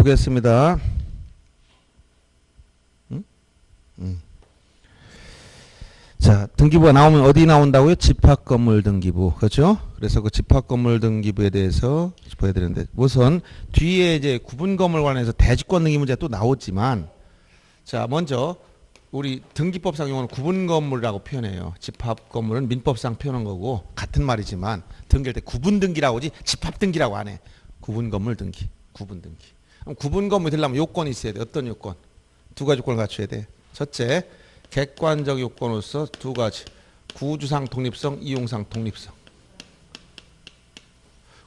보겠습니다. 자, 등기부가 나오면 어디 나온다고요? 집합건물 등기부. 그렇죠? 그래서 그 집합건물 등기부에 대해서 보여야 되는데, 우선 뒤에 이제 구분건물 관련해서 대지권 등기 문제가 또 나오지만, 자, 먼저 우리 등기법상 용어는 구분건물이라고 표현해요. 집합건물은 민법상 표현한 거고 같은 말이지만 등기할 때 구분등기라고 하지 집합등기라고 안 해. 구분건물 등기, 구분등기. 그럼 구분건물이 되려면 요건이 있어야 돼. 어떤 요건? 두 가지 요건을 갖춰야 돼. 첫째, 객관적 요건으로서 두 가지. 구주상 독립성, 이용상 독립성.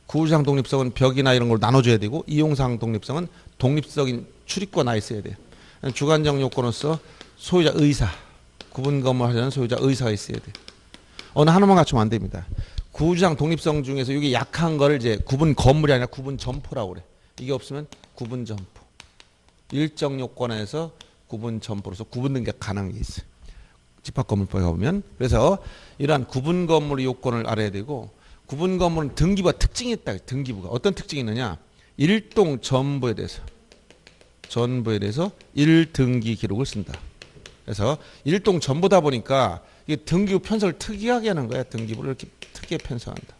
구주상 독립성은 벽이나 이런 걸 나눠줘야 되고, 이용상 독립성은 독립적인 출입구가 나 있어야 돼요. 주관적 요건으로서 소유자 의사, 구분 건물 하려는 소유자 의사가 있어야 돼. 어느 하나만 갖추면 안 됩니다. 구주상 독립성 중에서 이게 약한 거를 이제 구분 건물이 아니라 구분 점포라고 그래. 이게 없으면 구분 점포. 일정 요건에서 구분 점포로서 구분 등기가 가능한 게 있어요. 집합건물법에 가보면. 그래서 이러한 구분 건물의 요건을 알아야 되고, 구분 건물은 등기부가 특징이 있다. 등기부가 어떤 특징이 있느냐? 일동 전부에 대해서 1등기 기록을 쓴다. 그래서 일동 전부다 보니까 이게 등기부 편성을 특이하게 하는 거야. 등기부를 이렇게 특이하게 편성한다.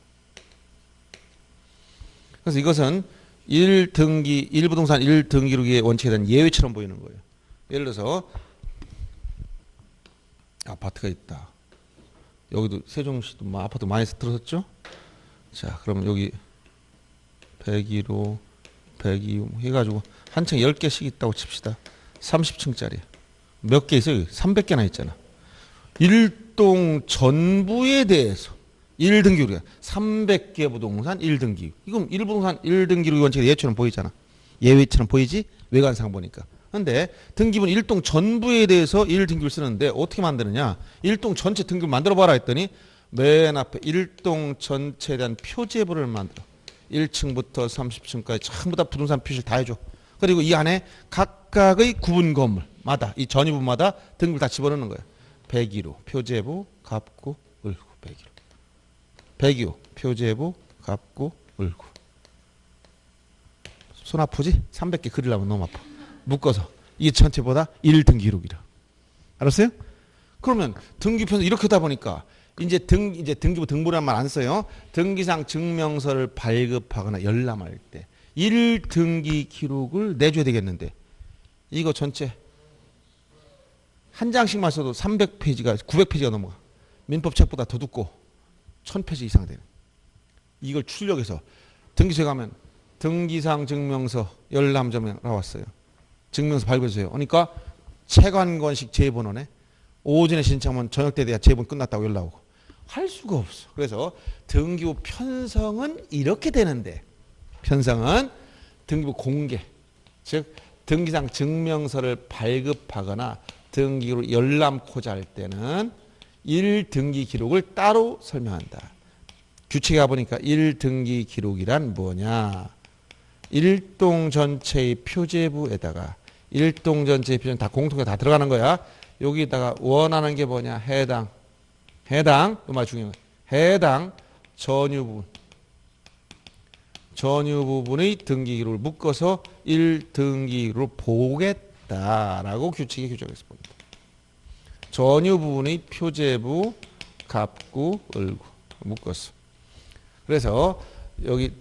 그래서 이것은 1등기, 1부동산 1등기 기록의 원칙에 대한 예외처럼 보이는 거예요. 예를 들어서 아파트가 있다. 여기도 세종시도 뭐 아파트 많이 들었었죠? 자, 그러면 여기 101호, 102호 해가지고 한 층 10개씩 있다고 칩시다. 30층짜리. 몇 개 있어요? 300개나 있잖아. 일동 전부에 대해서 1등기 우리가 300개 부동산 1등기. 이건 1부동산 1등기로 원칙에 예외처럼 보이잖아. 예외처럼 보이지? 외관상 보니까. 근데 등기부는 일동 전부에 대해서 1등기를 쓰는데 어떻게 만드느냐? 일동 전체 등기를 만들어 봐라 했더니 맨 앞에 일동 전체에 대한 표제부를 만들어. 1층부터 30층까지 전부 다 부동산 표시를 다 해줘. 그리고 이 안에 각각의 구분 건물마다 이 전유부마다 등급을 다 집어넣는 거예요. 101호 표제부 갑구 을구 101호 102호 표제부 갑구 을구. 손 아프지? 300개 그리려면 너무 아파. 묶어서 이게 전체보다 1등기 기록이라. 알았어요? 그러면 등기 편서 이렇게 하다 보니까 이제 등기부 등본이란 말 안 써요. 등기상 증명서를 발급하거나 열람할 때 1등기 기록을 내줘야 되겠는데 이거 전체 한 장씩만 써도 300페이지가 900페이지가 넘어가. 민법 책보다 더 두꺼워. 1000페이지 이상 되는. 이걸 출력해서 등기소에 가면 등기상 증명서 열람점에 나왔어요. 증명서 발급해주세요. 그러니까 책 한 권씩 제본원에 오전에 신청하면 저녁 때 돼야 제본 끝났다고 연락 오고. 할 수가 없어. 그래서 등기부 편성은 이렇게 되는데 편성은 등기부 공개, 즉 등기상 증명서를 발급하거나 등기로 열람코자 할 때는 1등기 기록을 따로 설명한다. 규칙에 가보니까 1등기 기록이란 뭐냐? 일동 전체의 표제부에다가 일동 전체의 표제는 다 공통에 다 들어가는 거야. 여기다가 원하는 게 뭐냐? 해당 이 말 중요한 거야. 해당 전유 부분의 등기 기록을 묶어서 1등기로 보겠다라고 규칙에 규정해서 봅니다. 전유 부분의 표제부, 갑구, 을구 묶었어. 그래서 여기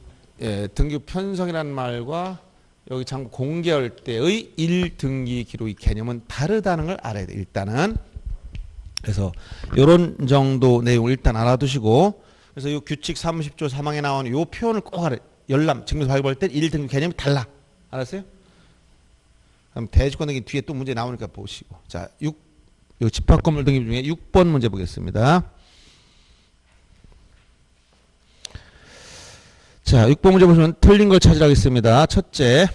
등기 편성이라는 말과 여기 장 공개할 때의 1등기 기록의 개념은 다르다는 걸 알아야 돼. 일단은. 그래서 이런 정도 내용을 일단 알아두시고, 그래서 이 규칙 30조 3항에 나오는 이 표현을 꼭 알아요. 열람, 증명서 발급할 때 1등기 개념이 달라. 알았어요? 그럼 대지권 등기 뒤에 또 문제 나오니까 보시고. 자, 요 집합건물 등기 중에 6번 문제 보겠습니다. 자, 6번 문제 보시면 틀린 걸 찾으라겠습니다. 첫째.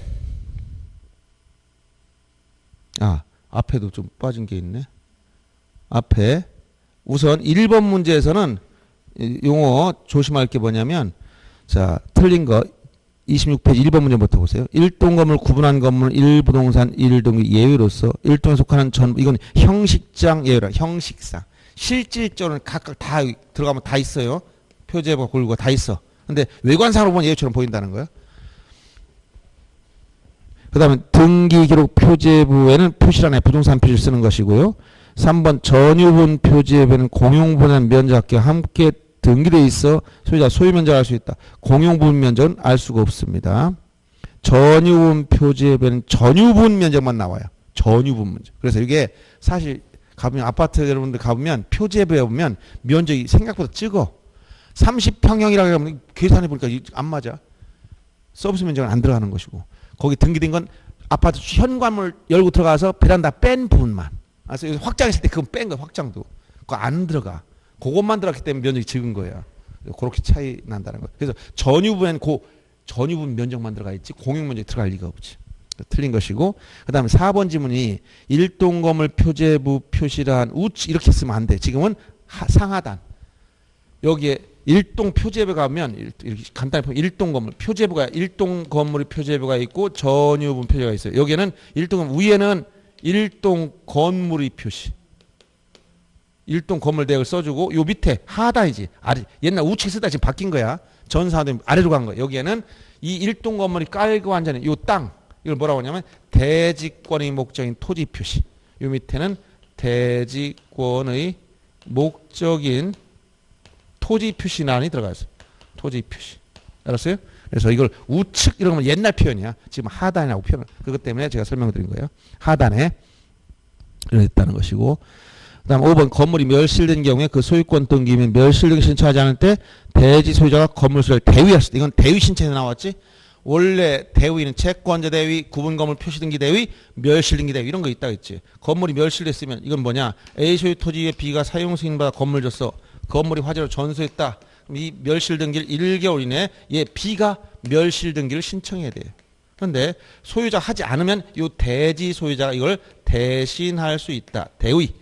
앞에도 좀 빠진 게 있네. 앞에. 우선 1번 문제에서는 용어 조심할 게 뭐냐면, 자, 틀린 거 26페이지 1번 문제부터 보세요. 1동 건물 구분한 건물 1부동산 1등기 예외로서 1동에 속하는 전부, 이건 형식상 예외라. 형식상. 실질적으로는 각각 다 들어가면 다 있어요. 표제부가 골고가 다 있어. 근데 외관상으로 보면 예외처럼 보인다는 거예요. 그 다음에 등기기록 표제부에는 표시란에 부동산 표시를 쓰는 것이고요. 3번 전유분 표제부에는 공용분한 면적과 함께 등기되어 있어 소유자 소유 면적을 알 수 있다. 공용분 면적은 알 수가 없습니다. 전유분 표제부에는 전유분 면적만 나와요. 전유분 면적. 그래서 이게 사실 가보면 아파트 여러분들 가보면 표제부에 보면 면적이 생각보다 적어. 30평형이라고 하면 계산해 보니까 안 맞아. 서비스 면적은 안 들어가는 것이고 거기 등기된 건 아파트 현관문을 열고 들어가서 베란다 뺀 부분만. 그래서 확장했을 때 그건 뺀 거야. 확장도. 그거 안 들어가. 그것만 들어갔기 때문에 면적이 적은 거야. 그렇게 차이 난다는 거야. 그래서 전유분에는 전유분 면적만 들어가 있지 공용 면적이 들어갈 리가 없지. 틀린 것이고 그 다음에 4번 지문이 일동건물 표제부 표시란 우측 이렇게 쓰면 안 돼. 지금은 상하단. 여기에 일동 표제부 가면 이렇게 간단히 보면 일동건물 표제부가 일동건물의 표제부가 있고 전유분 표제가 있어요. 여기에는 일동건물 위에는 일동건물의 표시. 일동건물 대역을 써주고 요 밑에 하단이지. 아래 옛날 우측 쓰다 지금 바뀐 거야. 전사도 아래로 간 거야. 여기에는 이 일동건물이 깔고 앉아있는 요 땅 이걸 뭐라고 하냐면 대지권의 목적인 토지 표시. 요 밑에는 대지권의 목적인 토지 표시란이 들어가 있어요. 토지 표시. 알았어요? 그래서 이걸 우측 이런 건 옛날 표현이야. 지금 하단이라고 표현을. 그것 때문에 제가 설명을 드린 거예요. 하단에 이랬다는 것이고. 그다음 5번 건물이 멸실된 경우에 그 소유권 등기 및 멸실 등기 신청하지 않을 때 대지 소유자가 건물 소유를 대위할 수 있다. 이건 대위 신청에서 나왔지. 원래 대위는 채권자 대위, 구분 건물 표시 등기 대위, 멸실 등기 대위 이런 거 있다 했지. 건물이 멸실됐으면 이건 뭐냐? A 소유 토지에 B가 사용 승인받아 건물 줬어. 건물이 화재로 전소했다. 그럼 이 멸실 등기를 1개월 이내에 얘 B가 멸실 등기를 신청해야 돼요. 그런데 소유자 하지 않으면 이 대지 소유자가 이걸 대신할 수 있다. 대위.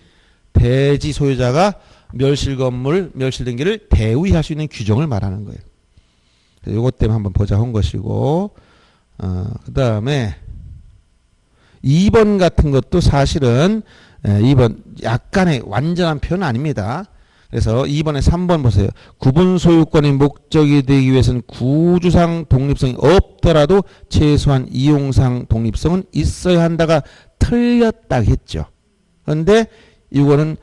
대지 소유자가 멸실 건물, 멸실 등기를 대위할 수 있는 규정을 말하는 거예요. 요것 때문에 한번 보자 한 것이고, 그 다음에 2번 같은 것도 사실은 2번 약간의 완전한 표현은 아닙니다. 그래서 2번에 3번 보세요. 구분 소유권의 목적이 되기 위해서는 구주상 독립성이 없더라도 최소한 이용상 독립성은 있어야 한다가 틀렸다 했죠. 그런데 이거는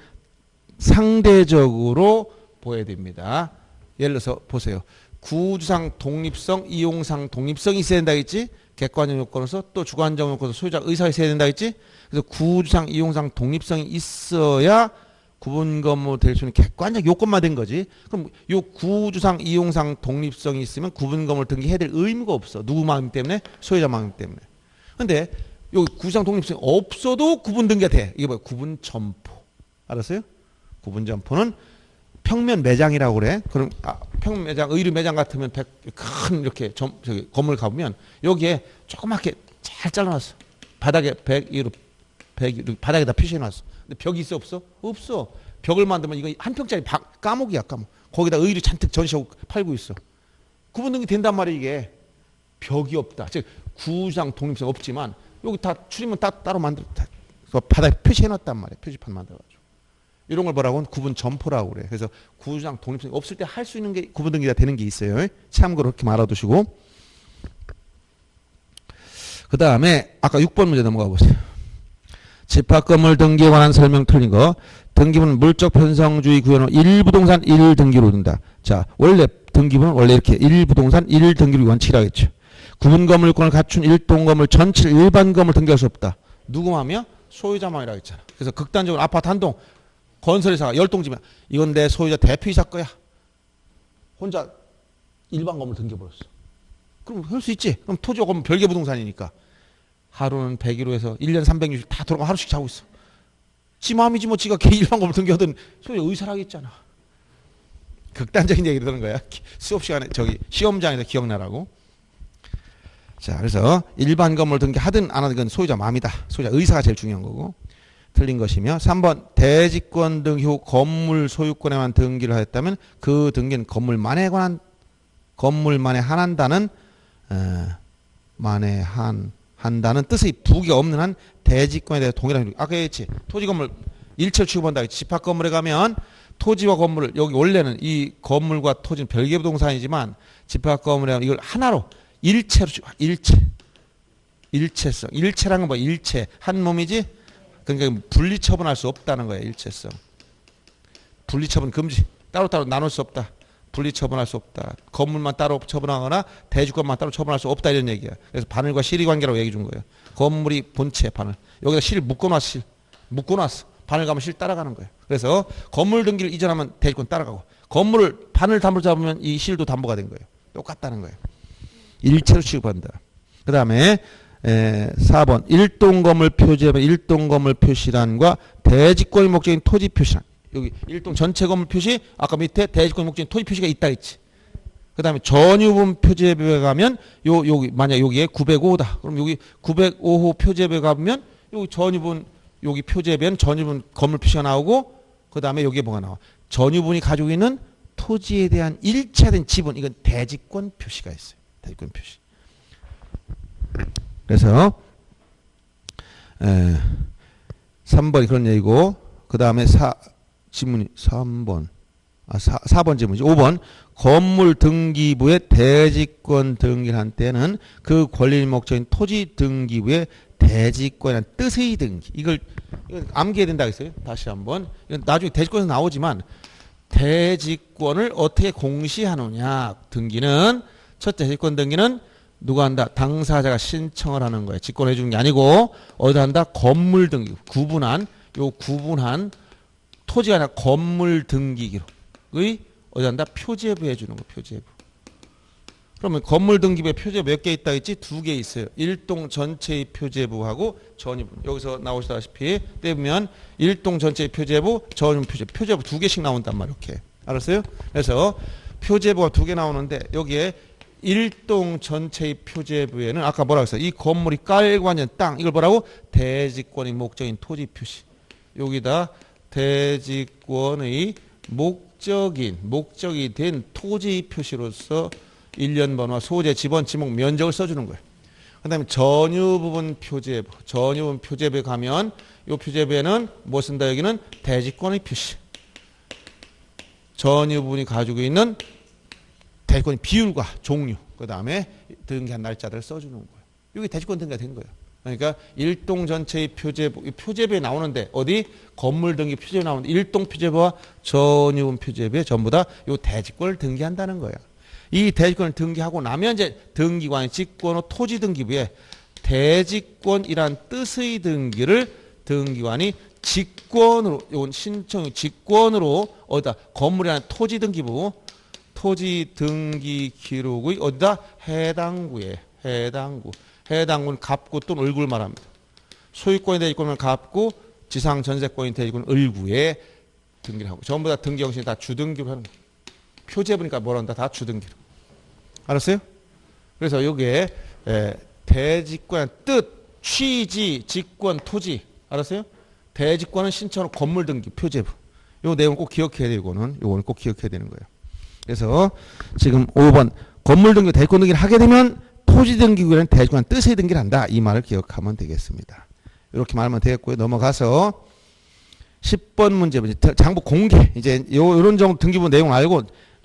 상대적으로 보여야 됩니다. 예를 들어서 보세요. 구주상 독립성, 이용상 독립성이 있어야 된다 했지. 객관적 요건에서 또 주관적 요건에서 소유자 의사가 있어야 된다 했지. 그래서 구주상, 이용상 독립성이 있어야 구분 건물 될 수 있는 객관적 요건만 된 거지. 그럼 요 구주상, 이용상 독립성이 있으면 구분 건물 등기해야 될 의무가 없어. 누구 마음 때문에? 소유자 마음 때문에. 근데 요 구주상 독립성이 없어도 구분 등기가 돼. 이게 뭐야? 구분 점포. 알았어요? 구분 점포는 평면 매장이라고 그래. 그럼 평면 매장, 의류 매장 같으면 큰 이렇게 저기 건물 가보면 여기에 조그맣게 잘 잘라놨어. 바닥에 바닥에다 표시해놨어. 근데 벽이 있어 없어? 없어. 벽을 만들면 이거 한 평짜리 까목이야 까목. 거기다 의류 잔뜩 전시하고 팔고 있어. 구분 등기 된단 말이야 이게. 벽이 없다. 즉 구상 독립성 없지만 여기 다 출입문 따로 만들어. 바닥에 표시해놨단 말이야. 표지판 만들어가지고. 이런 걸 뭐라고 하면 구분 점포라고 그래. 그래서 구주장 독립성이 없을 때 할 수 있는 게 구분 등기가 되는 게 있어요. 참고로 그렇게 말아두시고. 그 다음에 아까 6번 문제 넘어가 보세요. 집합건물 등기에 관한 설명 틀린 거. 등기부는 물적 편성주의 구현으로 1부동산 1등기로 둔다. 자, 원래 등기부는 원래 이렇게 1부동산 1등기로 원칙이라고 했죠. 구분건물권을 갖춘 일동건물 전체를 일반 건물 등기할 수 없다. 누구만이야? 소유자만이라고 했잖아. 그래서 극단적으로 아파트 한 동 건설회사가 10동 지면 이건 내 소유자 대표이사 거야. 혼자 일반 건물 등겨버렸어. 그럼 할 수 있지. 그럼 토지와 건물 별개 부동산이니까. 하루는 100일로 1년 360일 다 돌아가 하루씩 자고 있어. 지 마음이지 뭐 지가 개 일반 건물 등겨하든 소유자 의사를 하겠잖아. 극단적인 얘기를 하는 거야. 수업 시간에 저기 시험장에서 기억나라고. 자, 그래서 일반 건물 등기하든 안 하든 건 소유자 마음이다. 소유자 의사가 제일 중요한 거고. 틀린 것이며 3번 대지권 등기 후 건물 소유권에만 등기를 하였다면 그 등기는 건물만에 한한다는 한다는 뜻의 부기가 없는 한 대지권에 대해 동일한 아까 했지. 토지 건물 일체로 취급한다. 집합 건물에 가면 토지와 건물을 여기 원래는 이 건물과 토지는 별개 부동산이지만 집합 건물에 이걸 하나로 일체로 일체 일체성. 일체란 건 뭐 일체. 한 몸이지? 그러니까 분리 처분할 수 없다는 거예요. 일체성. 분리 처분 금지. 따로따로 나눌 수 없다. 분리 처분할 수 없다. 건물만 따로 처분하거나 대지권만 따로 처분할 수 없다 이런 얘기야. 그래서 바늘과 실이 관계라고 얘기 준 거예요. 건물이 본체 바늘. 여기다 실 묶어놨어. 실. 묶어놨어. 바늘 가면 실 따라가는 거예요. 그래서 건물 등기를 이전하면 대지권 따라가고 건물을 바늘 담을 잡으면 이 실도 담보가 된 거예요. 똑같다는 거예요. 일체로 취급한다. 그 다음에 4번 일동 건물 표제의 일동 건물 표시란과 대지권의 목적인 토지 표시란. 여기 일동 전체 건물 표시 아까 밑에 대지권의 목적인 토지 표시가 있다 했지. 그 다음에 전유분 표제부에 가면 여기 만약 여기에 905다. 그럼 여기 905호 표제부에 가면 여기 전유분 여기 표제부에는 전유분 건물 표시가 나오고 그 다음에 여기에 뭐가 나와? 전유분이 가지고 있는 토지에 대한 일체된 지분 이건 대지권 표시가 있어요. 대지권 표시. 그래서 3번이 그런 얘기고 그 다음에 지문이 3번 4번 지문이지. 5번 건물 등기부의 대지권 등기를 한 때는 그 권리 목적인 토지 등기부의 대지권이라는 뜻의 등기 이걸 암기해야 된다고 했어요. 다시 한번 이건 나중에 대지권에서 나오지만 대지권을 어떻게 공시하느냐. 등기는 첫째 대지권 등기는 누가 한다? 당사자가 신청을 하는 거예요. 직권해 주는 게 아니고 어디다 한다? 건물 등기 구분한 토지가 아니라 건물 등기 기록의 어디다 한다? 표제부 해주는 거 표제부. 그러면 건물 등기부에 표제부 몇 개 있다 했지? 2개 있어요. 일동 전체의 표제부하고 전유분. 여기서 나오시다시피 떼보면 일동 전체의 표제부, 전유분 표제부 2개씩 나온단 말이에요. 이렇게. 알았어요? 그래서 표제부가 2개 나오는데 여기에 일동 전체의 표제부에는 아까 뭐라고 했어요? 이 건물이 깔고 앉은 땅 이걸 뭐라고? 대지권의 목적인 토지 표시. 여기다 대지권의 목적이 된 토지 표시로서 일련 번호와 소재, 지번, 지목, 면적을 써주는 거예요. 그 다음에 전유부분 표제부. 전유부분 표제부에 가면 이 표제부에는 뭐 쓴다? 여기는 대지권의 표시. 전유부분이 가지고 있는 대지권의 비율과 종류. 그 다음에 등기한 날짜들을 써주는 거예요. 이게 대지권 등기가 된 거예요. 그러니까 일동 전체의 표제부에 나오는데 어디? 건물 등기 표제부에 나오는데 일동 표제부와 전유분 표제부에 전부 다 이 대지권을 등기한다는 거예요. 이 대지권을 등기하고 나면 이제 등기관의 직권 후 토지 등기부에 대지권이란 뜻의 등기를 등기관이 직권으로 이건 신청 직권으로 어디다 건물이라는 토지 등기부 토지 등기 기록의 어디다 해당구에 해당구는 갑구 또는 을구를 말합니다. 소유권이 대지권은 갑구, 지상 전세권이 대지권은 을구에 등기를 하고 전부 다 등기 형식이 다 주등기로 하는 거예요. 표제부니까 뭘 한다? 다 주등기로. 알았어요? 그래서 여기에 대지권의 뜻, 취지, 직권, 토지. 알았어요? 대지권은 신청 건물 등기, 표제부. 요 내용을 꼭 기억해야 되고 요거는 꼭 기억해야 되는 거예요. 그래서 지금 5번 건물 등기, 대지권 등기를 하게 되면 토지 등기구에는 대지권 뜻의 등기를 한다. 이 말을 기억하면 되겠습니다. 이렇게 말하면 되겠고요. 넘어가서 10번 문제 장부 공개. 이제 요런 정도 등기부 내용 알고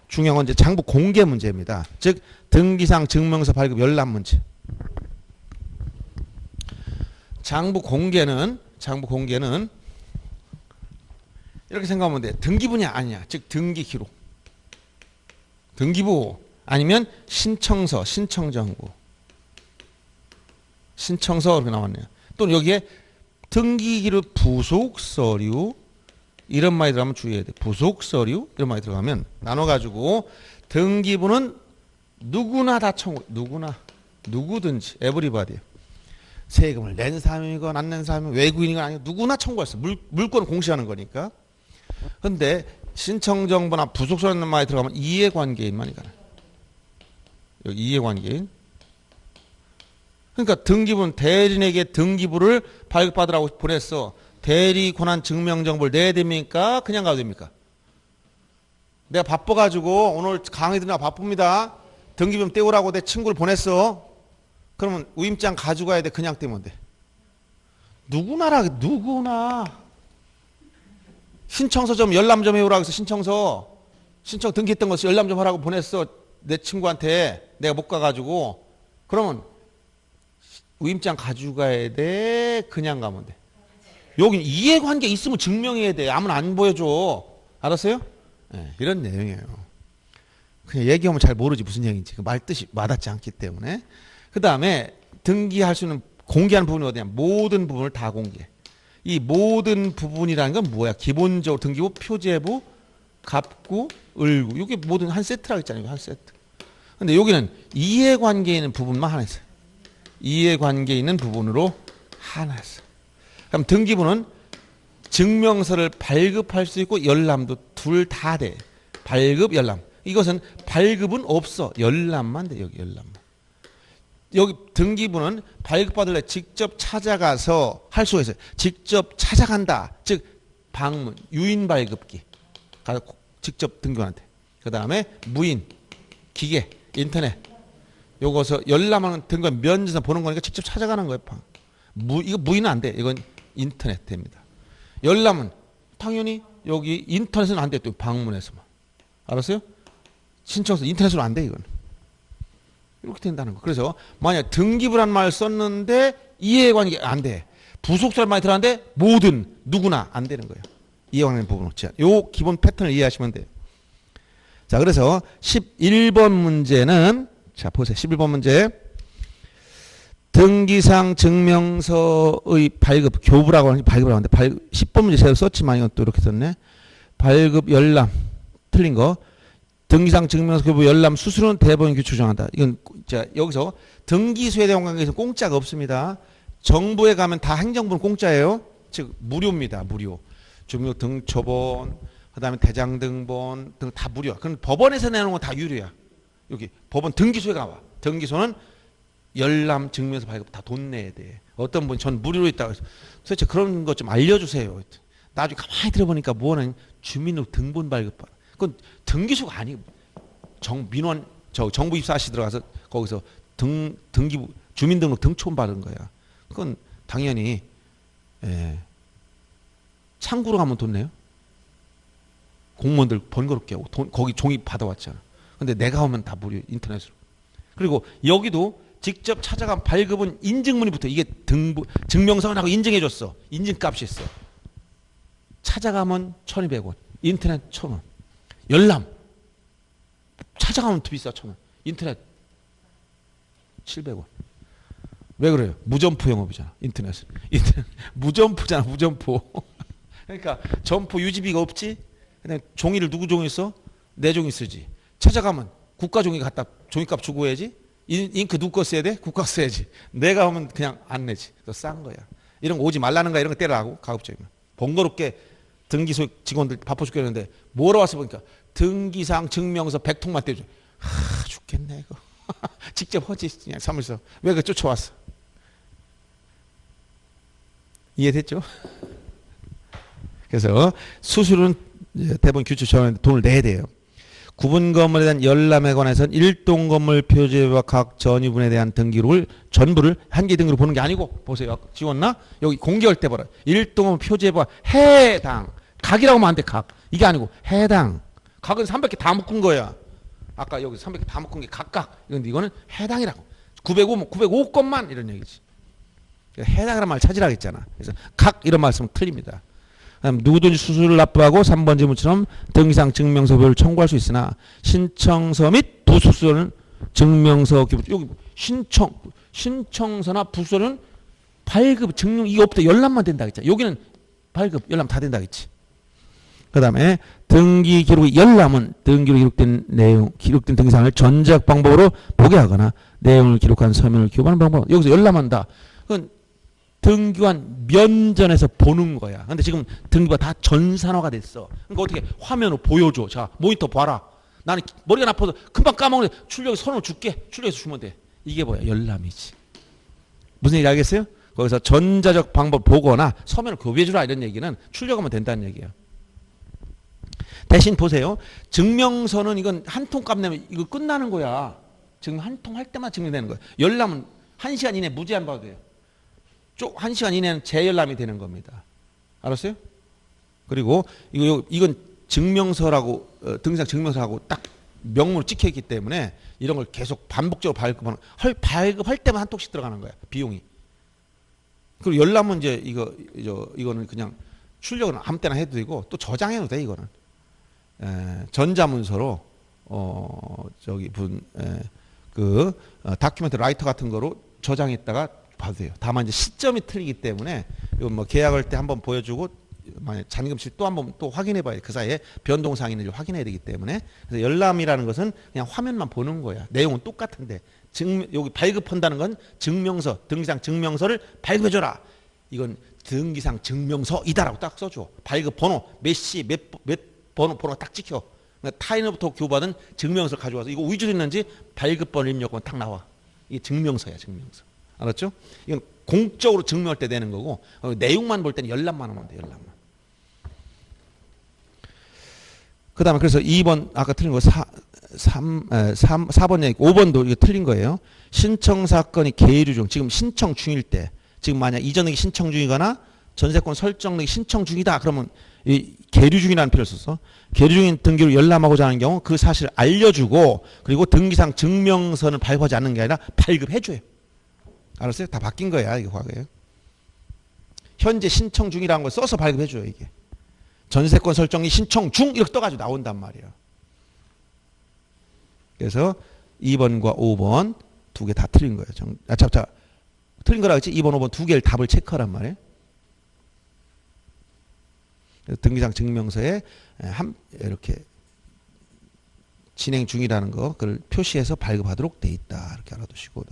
중요한 건 이제 장부 공개 문제입니다. 즉 등기상 증명서 발급 열람 문제. 장부 공개는 이렇게 생각하면 돼. 등기부냐 아니냐. 즉 등기 기록. 등기부 아니면 신청서, 신청정보. 신청서 이렇게 나왔네요. 또는 여기에 등기기록 부속서류 이런 말이 들어가면 주의해야 돼. 부속서류 이런 말이 들어가면 나눠가지고 등기부는 누구나 다 청구. 누구든지 에브리바디. 세금을 낸 사람이건 안 낸 사람이건 외국인이건 아니건 누구나 청구할 수 있어. 물권을 공시하는 거니까. 근데 신청정보나 부속서류 이런 말이 들어가면 이해관계인만이 가능. 여기 이해관계인. 그러니까 등기부는 대리인에게 등기부를 발급받으라고 보냈어. 대리 권한 증명 정보를 내야 됩니까? 그냥 가도 됩니까? 내가 바빠가지고 오늘 강의 들으나 바쁩니다. 등기부 좀 떼오라고 내 친구를 보냈어. 그러면 우임장 가져가야 돼. 그냥 떼면 돼. 누구나 신청서 좀 열람 좀 해오라고 해서 신청 등기했던 거 열람 좀 하라고 보냈어. 내 친구한테 내가 못 가가지고 그러면 위임장 가져가야 돼? 그냥 가면 돼? 여긴 이해관계 있으면 증명해야 돼. 아무나 안 보여줘. 알았어요? 네, 이런 내용이에요. 그냥 얘기하면 잘 모르지 무슨 얘기인지. 그 말 뜻이 와닿지 않기 때문에. 그 다음에 등기할 수 있는 공개하는 부분이 어디냐? 모든 부분을 다 공개. 이 모든 부분이라는 건 뭐야? 기본적으로 등기부, 표제부, 갑구, 을구. 이게 모든 한 세트라고 했잖아요. 한 세트. 근데 여기는 이해관계 있는 부분만 하나 있어요. 이해관계 있는 부분으로 하나 있어요. 그럼 등기부는 증명서를 발급할 수 있고 열람도 둘 다 돼. 발급, 열람. 이것은 발급은 없어. 열람만 돼. 여기 열람만. 여기 등기부는 발급받을래 직접 찾아가서 할 수가 있어요. 직접 찾아간다. 즉 방문, 유인 발급기. 가서 직접 등기부한테. 그 다음에 무인, 기계, 인터넷. 요거서 열람하는 등기부 면접에서 보는 거니까 직접 찾아가는 거예요. 이거 무인은 안 돼. 이건 인터넷 됩니다. 열람은 당연히 여기 인터넷은 안 돼. 또 방문해서만. 알았어요? 신청서 인터넷으로 안 돼. 이건. 이렇게 된다는 거. 그래서 만약 등기부란 말 썼는데 이해관계 안 돼. 부속사를 많이 들어갔는데 모든 누구나 안 되는 거예요. 이해관계 부분 없지. 요 기본 패턴을 이해하시면 돼요. 자, 그래서 11번 문제는 자, 보세요. 11번 문제. 등기상 증명서의 발급, 교부라고 하는 발급을 하는데 10번 문제 제가 썼지만 이건 또 이렇게 썼네. 발급, 열람. 틀린 거. 등기상 증명서 교부 열람 수수료는 대법원 규칙 정한다. 이건 자, 여기서 등기소에 대한 관계에서 공짜가 없습니다. 정부에 가면 다 행정부는 공짜예요. 즉 무료입니다. 무료. 주민등록등초본, 그다음에 대장등본 등 다 무료. 그럼 법원에서 내놓은 건 다 유료야. 여기 법원 등기소에 가봐. 등기소는 열람 증명서 발급 다 돈 내야 돼. 어떤 분이 전 무료로 있다고 해서 도대체 그런 것 좀 알려주세요. 나중에 가만히 들어보니까 뭐는 주민등록등본 발급받아. 그건 등기소가 아니고 민원 정부 입사시 들어가서 거기서 등기부 주민등록 등촌 받은 거야. 그건 당연히 창구로 가면 돈 내요. 공무원들 번거롭게 하고 거기 종이 받아왔잖아. 근데 내가 오면 다 무료 인터넷으로. 그리고 여기도 직접 찾아간 발급은 인증문이 붙어. 이게 증명서라고 인증해줬어. 인증값이 있어. 찾아가면 1,200원. 인터넷 1,000원. 열람. 찾아가면 더 비싸. 1,000원. 인터넷 700원. 왜 그래요? 무점포 영업이잖아. 인터넷은. 무점포잖아. 무점포. 그러니까 점포 유지비가 없지. 그냥 종이를 누구 종이 써? 내 종이 쓰지. 찾아가면 국가 종이 갖다 종이값 주고 해야지. 잉크 누구 거 써야 돼? 국가 써야지. 내가 오면 그냥 안 내지. 더 싼 거야. 이런 거 오지 말라는 거야. 이런 거 때려라고. 가급적이면. 번거롭게 등기소 직원들 바빠 죽겠는데 뭐라 와서 보니까 등기상 증명서 100통만 떼줘. 죽겠네 이거. 직접 하지 그냥 사무소. 왜 그 쫓아왔어? 이해됐죠? 그래서 수수료는 대법원 규칙 정하는데 돈을 내야 돼요. 구분 건물에 대한 열람에 관해서는 일동 건물 표제와 각 전유분에 대한 등기록을 전부를 한 개 등기로 보는 게 아니고 보세요. 지웠나? 여기 공개할 때 봐라. 일동 건물 표제와 해당. 각이라고 하면 안 돼. 각. 이게 아니고 해당. 각은 300개 다 묶은 거야. 아까 여기 300개 다 묶은 게 각각. 이거는 해당이라고. 905건만 이런 얘기지. 해당이라는 말 찾으라고 했잖아. 그래서 각 이런 말씀은 틀립니다. 누구든지 수수료를 납부하고 3번 질문처럼 등기상 증명서표를 청구할 수 있으나 신청서 및 부수수료는 증명서 여기 신청서나 부수료는 발급 증명 이게 없다. 열람만 된다 했잖아. 여기는 발급 열람 다 된다 했지. 그다음에 등기 기록 열람은 등기로 기록된 내용 기록된 등기사항을 전작 방법으로 보게 하거나 내용을 기록한 서면을 교부하는 방법. 여기서 열람한다. 그건 등기관 면전에서 보는 거야. 근데 지금 등기부가 다 전산화가 됐어. 그러니까 어떻게 화면으로 보여줘. 자, 모니터 봐라. 나는 머리가 나빠서 금방 까먹는데 출력에 손으로 줄게. 출력해서 주면 돼. 이게 뭐야? 열람이지. 무슨 얘기 알겠어요? 거기서 전자적 방법 보거나 서면을 교비해주라 이런 얘기는 출력하면 된다는 얘기예요. 대신 보세요. 증명서는 이건 한 통 값 내면 이거 끝나는 거야. 지금 한 통 할 때만 증명되는 거야. 열람은 1시간 이내 무제한 봐도 돼요. 1시간 이내는 재열람이 되는 겁니다. 알았어요? 그리고 이건 증명서라고 등기상 증명서하고 딱 명문으로 찍혀있기 때문에 이런 걸 계속 반복적으로 발급할 때만 한 통씩 들어가는 거야. 비용이. 그리고 열람은 이제 이거는 그냥 출력은 아무 때나 해도 되고 또 저장해도 돼 이거는. 전자문서로 다큐멘트 라이터 같은 거로 저장했다가 봐도 돼요. 다만 이제 시점이 틀리기 때문에 이건 뭐 계약할 때 한번 보여주고 만약 잔금실 또 한번 또 확인해 봐야 돼. 그 사이에 변동사항이 있는지 확인해야 되기 때문에. 그래서 열람이라는 것은 그냥 화면만 보는 거야. 내용은 똑같은데 여기 발급한다는 건 증명서, 등기상 증명서를 발급해줘라. 이건 등기상 증명서이다라고 딱 써줘. 발급 번호 몇시 몇 번호가 딱 찍혀. 그러니까 타인으로부터 교부받은 증명서를 가져와서 이거 위조도 있는지 발급번호 입력하면 딱 나와. 이게 증명서야, 증명서. 알았죠? 이건 공적으로 증명할 때 되는 거고 내용만 볼 때는 열람만 하면 돼. 열람만. 그 다음에 그래서 2번 아까 틀린 거 4번 얘기 5번도 이거 틀린 거예요. 신청 사건이 계류 중 지금 신청 중일 때 지금 만약 이전 등기 신청 중이거나 전세권 설정 등기 신청 중이다 그러면 이 계류 중이라는 표현을 썼어. 계류 중인 등기를 열람하고자 하는 경우 그 사실을 알려주고 그리고 등기상 증명서를 발급하지 않는 게 아니라 발급해줘요. 알았어요? 다 바뀐 거야 이게 과거에. 현재 신청 중이라는 걸 써서 발급해줘요 이게. 전세권 설정이 신청 중 이렇게 떠가지고 나온단 말이야. 그래서 2번과 5번 두 개 다 틀린 거예요. 틀린 거라 했지? 2번, 5번 두 개를 답을 체크하란 말이에요. 등기상 증명서에 이렇게 진행 중이라는 거 그걸 표시해서 발급하도록 돼 있다. 이렇게 알아두시고.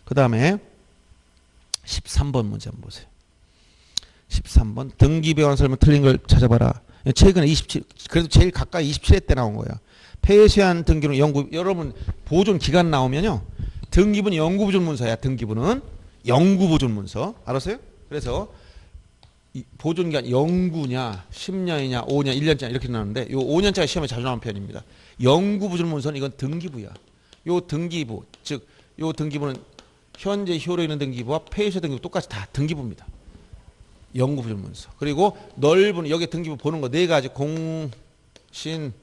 그 다음에 13번 문제 한번 보세요. 13번 등기배원 설명 틀린 걸 찾아봐라. 최근에 27 그래도 제일 가까이 27회 때 나온 거야. 폐쇄한 등기는 여러분 보존 기간 나오면요. 등기부는 영구보존 문서야. 등기부는 영구보존 문서. 알았어요? 그래서 보존 기간 영구냐 10년이냐 5년 1년짜리 이렇게 나오는데 요 5년짜리 시험에 자주 나오는 편입니다. 영구보존 문서는 이건 등기부야. 요 등기부 즉 요 등기부는 현재 효력에 있는 등기부와 폐쇄 등기부 똑같이 다 등기부입니다. 영구보존 문서. 그리고 넓은 여기 등기부 보는 거 네 가지 공, 신,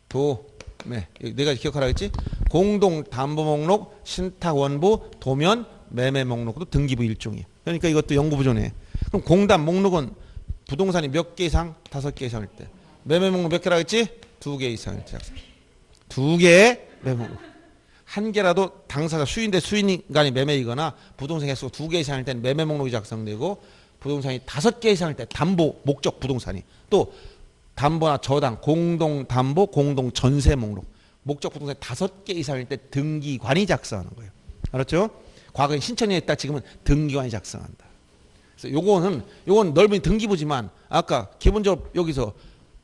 도, 매. 네 가지 기억하라 했지? 공동 담보 목록, 신탁 원부, 도면, 매매 목록도 등기부 일종이에요. 그러니까 이것도 영구보존해. 그럼 공담 목록은 부동산이 몇 개 이상? 5개 이상일 때. 매매 목록 몇 개라 했지? 2개 이상일 때. 2개의 매매 목록. 한 개라도 당사자 수인 대 수인 간의 매매이거나 부동산 개수가 2개 이상일 때는 매매 목록이 작성되고 부동산이 5개 이상일 때 담보 목적 부동산이 또 담보나 저당 공동 담보 공동 전세 목록 목적 부동산이 5개 이상일 때 등기관이 작성하는 거예요. 알았죠? 과거에 신청이 했다 지금은 등기관이 작성한다. 그래서 요건 넓은 등기부지만 아까 기본적으로 여기서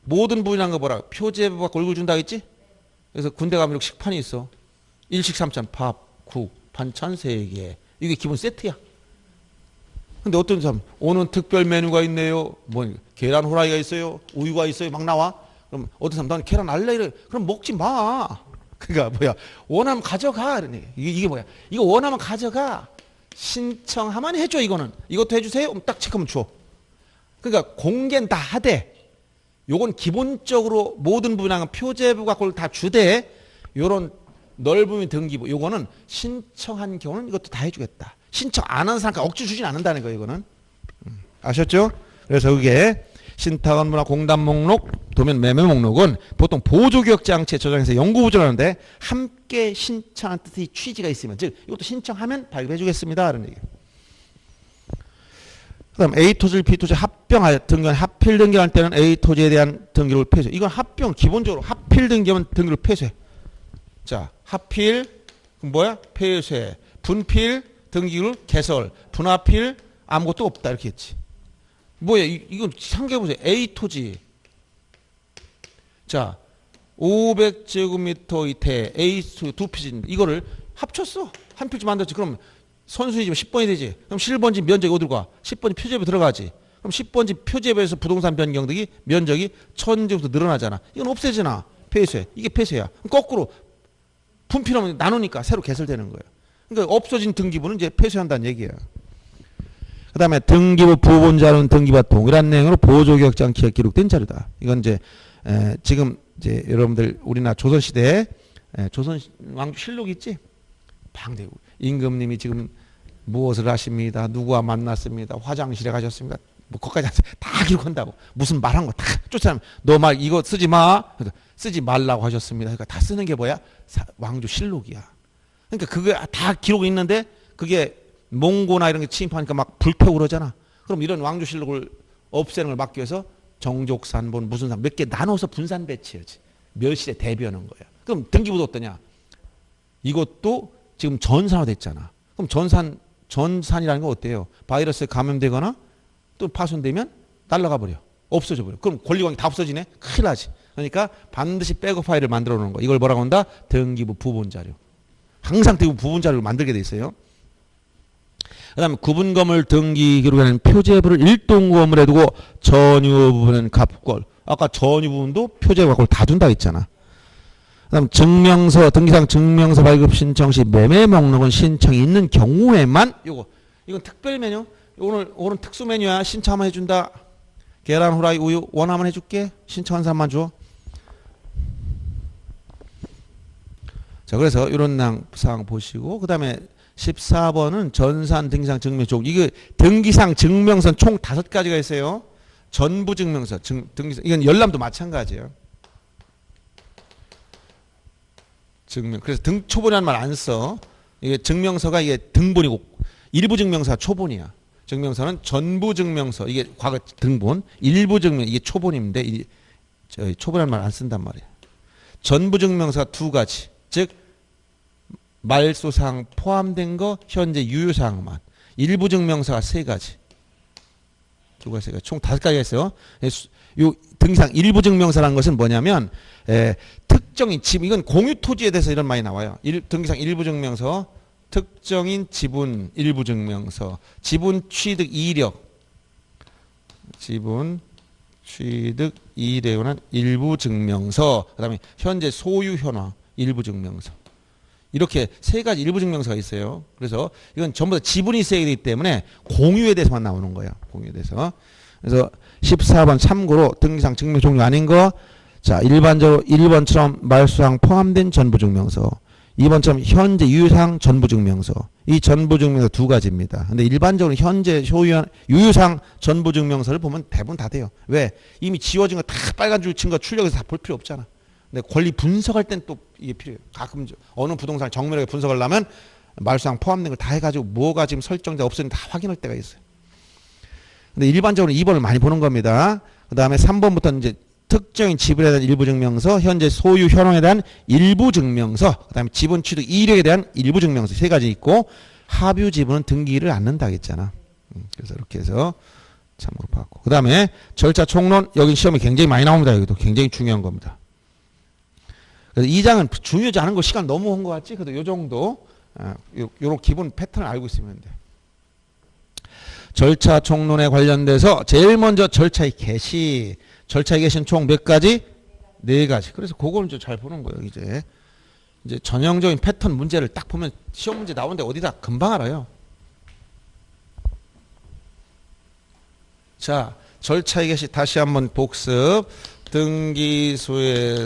모든 부분이란 거 뭐라 표제부 갖고 얼굴 준다 했지? 그래서 군대 가면 이렇게 식판이 있어. 일식 삼찬 밥, 국, 반찬 3개 이게 기본 세트야. 근데 어떤 사람 오늘 특별 메뉴가 있네요. 뭐 계란 후라이가 있어요. 우유가 있어요. 막 나와. 그럼 어떤 사람 난 계란 알래 이래. 그럼 먹지 마. 그러니까 뭐야 원하면 가져가. 이게 뭐야? 이거 원하면 가져가. 신청하면 해줘 이거는. 이것도 해주세요. 딱 체크하면 줘. 그러니까 공개는 다 하되 요건 기본적으로 모든 분야는 표제부 갖고 다 주되 요런 넓음이 등기부 요거는 신청한 경우는 이것도 다 해주겠다. 신청 안 하는 사람과 억지 주진 않는다는 거예요. 이거는 아셨죠? 그래서 그게 신탁원부나 공담 목록 도면 매매 목록은 보통 보조기억장치에 저장해서 영구보존하는데 함께 신청한 뜻의 취지가 있으면 즉 이것도 신청하면 발급해 주겠습니다. 이런 얘기예요. 그 다음 A토지, B토지 합병 등기관 합필 등기할 때는 A토지에 대한 등기를 폐쇄. 이건 합병 기본적으로 합필 등기하면 등기를 폐쇄. 자 합필 뭐야? 폐쇄. 분필 등기를 개설. 분합필 아무것도 없다 이렇게 했지. 뭐야 이건 상계보세요. A토지 자 500제곱미터 이태 A토지 두 필지인데 이거를 합쳤어. 한 필지 만들었지. 그럼 선순위지면 10번이 되지. 그럼 실번지 면적이 어디로 가? 10번지 표제부에 들어가지. 그럼 10번지 표제부에서 부동산 변경 등이 면적이 1000제곱미터 늘어나잖아. 이건 없애잖아. 폐쇄. 이게 폐쇄야. 거꾸로 분필하면 나누니까 새로 개설되는 거예요. 그러니까 없어진 등기부는 이제 폐쇄한다는 얘기예요. 그 다음에 등기부 부본 자료는 등기부와 동일한 내용으로 보조기억장치에 기록된 자료다. 이건 이제 지금 이제 여러분들 우리나라 조선시대에 조선 왕조 실록 있지? 방대우 임금님이 지금 무엇을 하십니다. 누구와 만났습니다. 화장실에 가셨습니다. 뭐 거기까지 다 기록한다고. 무슨 말한 거 다 쫓아내면 너 말 이거 쓰지 마. 쓰지 말라고 하셨습니다. 그러니까 다 쓰는 게 뭐야? 왕조실록이야. 그러니까 그게 다 기록이 있는데 그게 몽고나 이런 게 침입하니까 막 불태우고 그러잖아. 그럼 이런 왕조실록을 없애는 걸 막기 위해서 정족산본 무슨 산 몇 개 나눠서 분산 배치해야지. 멸실에 대비하는 거야. 그럼 등기부도 어떠냐? 이것도 지금 전산화됐잖아. 그럼 전산이라는 건 어때요? 바이러스에 감염되거나 또 파손되면 날아가 버려. 없어져 버려. 그럼 권리관계 다 없어지네? 큰일 나지. 그러니까 반드시 백업 파일을 만들어 놓는 거. 이걸 뭐라고 한다? 등기부 부분 자료. 항상 등기부 부분 자료를 만들게 돼 있어요. 그 다음에 구분검을 등기 기록에는 표제부를 일동검을 해두고 전유 부분은 갑골. 아까 전유 부분도 표제부 갑골 다 둔다 했잖아. 그 다음 증명서, 등기상 증명서 발급 신청 시 매매 목록은 신청이 있는 경우에만 이건 특별 메뉴. 오늘은 특수 메뉴야. 신청 한번 해준다. 계란, 후라이, 우유 원 한번 해줄게. 신청한 사람만 줘. 자, 그래서 이런 사항 보시고 그 다음에 14번은 전산 등기상 증명서. 이게 등기상 증명서는 총 5가지가 있어요. 전부 증명서, 등기상. 이건 열람도 마찬가지예요. 그래서 초본이라는 말 안 써. 이게 증명서가 이게 등본이고 일부 증명서가 초본이야. 증명서는 전부 증명서. 이게 과거 등본. 일부 증명 이게 초본인데 초본이라는 말 안 쓴단 말이야. 전부 증명서가 2가지. 즉 말소사항 포함된 거 현재 유효사항만. 일부 증명서가 3가지. 2가지, 총 5가지가 있어요. 요 등기상 일부 증명서라는 것은 뭐냐면 특정인 지분, 이건 공유 토지에 대해서 이런 말이 나와요. 등기상 일부 증명서, 특정인 지분 일부 증명서, 지분 취득 이력, 지분 취득 이력에 관한 일부 증명서, 그다음에 현재 소유 현황 일부 증명서. 이렇게 3가지 일부 증명서가 있어요. 그래서 이건 전부 다 지분이 있어야 되기 때문에 공유에 대해서만 나오는 거예요. 공유에 대해서. 그래서 14번 참고로 등기상 증명 종류 아닌 거. 자, 일반적으로 1번처럼 말소사항 포함된 전부증명서, 2번처럼 현재 유효사항 전부증명서. 이 전부증명서 2가지입니다. 근데 일반적으로 현재 유효사항 전부증명서를 보면 대부분 다 돼요. 왜? 이미 지워진 거 다 빨간 줄 친 거 출력해서 다 볼 필요 없잖아. 근데 권리 분석할 땐 또 이게 필요해요. 가끔 어느 부동산을 정밀하게 분석을 하면 말소사항 포함된 걸 다 해가지고 뭐가 지금 설정돼 없었는지 다 확인할 때가 있어요. 근데 일반적으로 2번을 많이 보는 겁니다. 그 다음에 3번부터는 이제 특정인 지분에 대한 일부 증명서, 현재 소유 현황에 대한 일부 증명서, 그 다음에 지분 취득 이력에 대한 일부 증명서 3가지 있고 하뷰 지분은 등기를 않는다 했잖아. 그래서 이렇게 해서 참고로 봤고. 그 다음에 절차 총론, 여기 시험이 굉장히 많이 나옵니다. 여기도 굉장히 중요한 겁니다. 그래서 이 장은 중요하지 않은 거 시간 너무 온 것 같지? 그래도 요 정도, 요런 기본 패턴을 알고 있으면 돼. 절차 총론에 관련돼서 제일 먼저 절차의 개시. 절차의 개시는 총 몇 가지? 4가지. 그래서 그걸 좀 잘 보는 거예요. 이제 전형적인 패턴 문제를 딱 보면 시험 문제 나오는데 어디다 금방 알아요. 자, 절차의 개시 다시 한번 복습. 등기소에서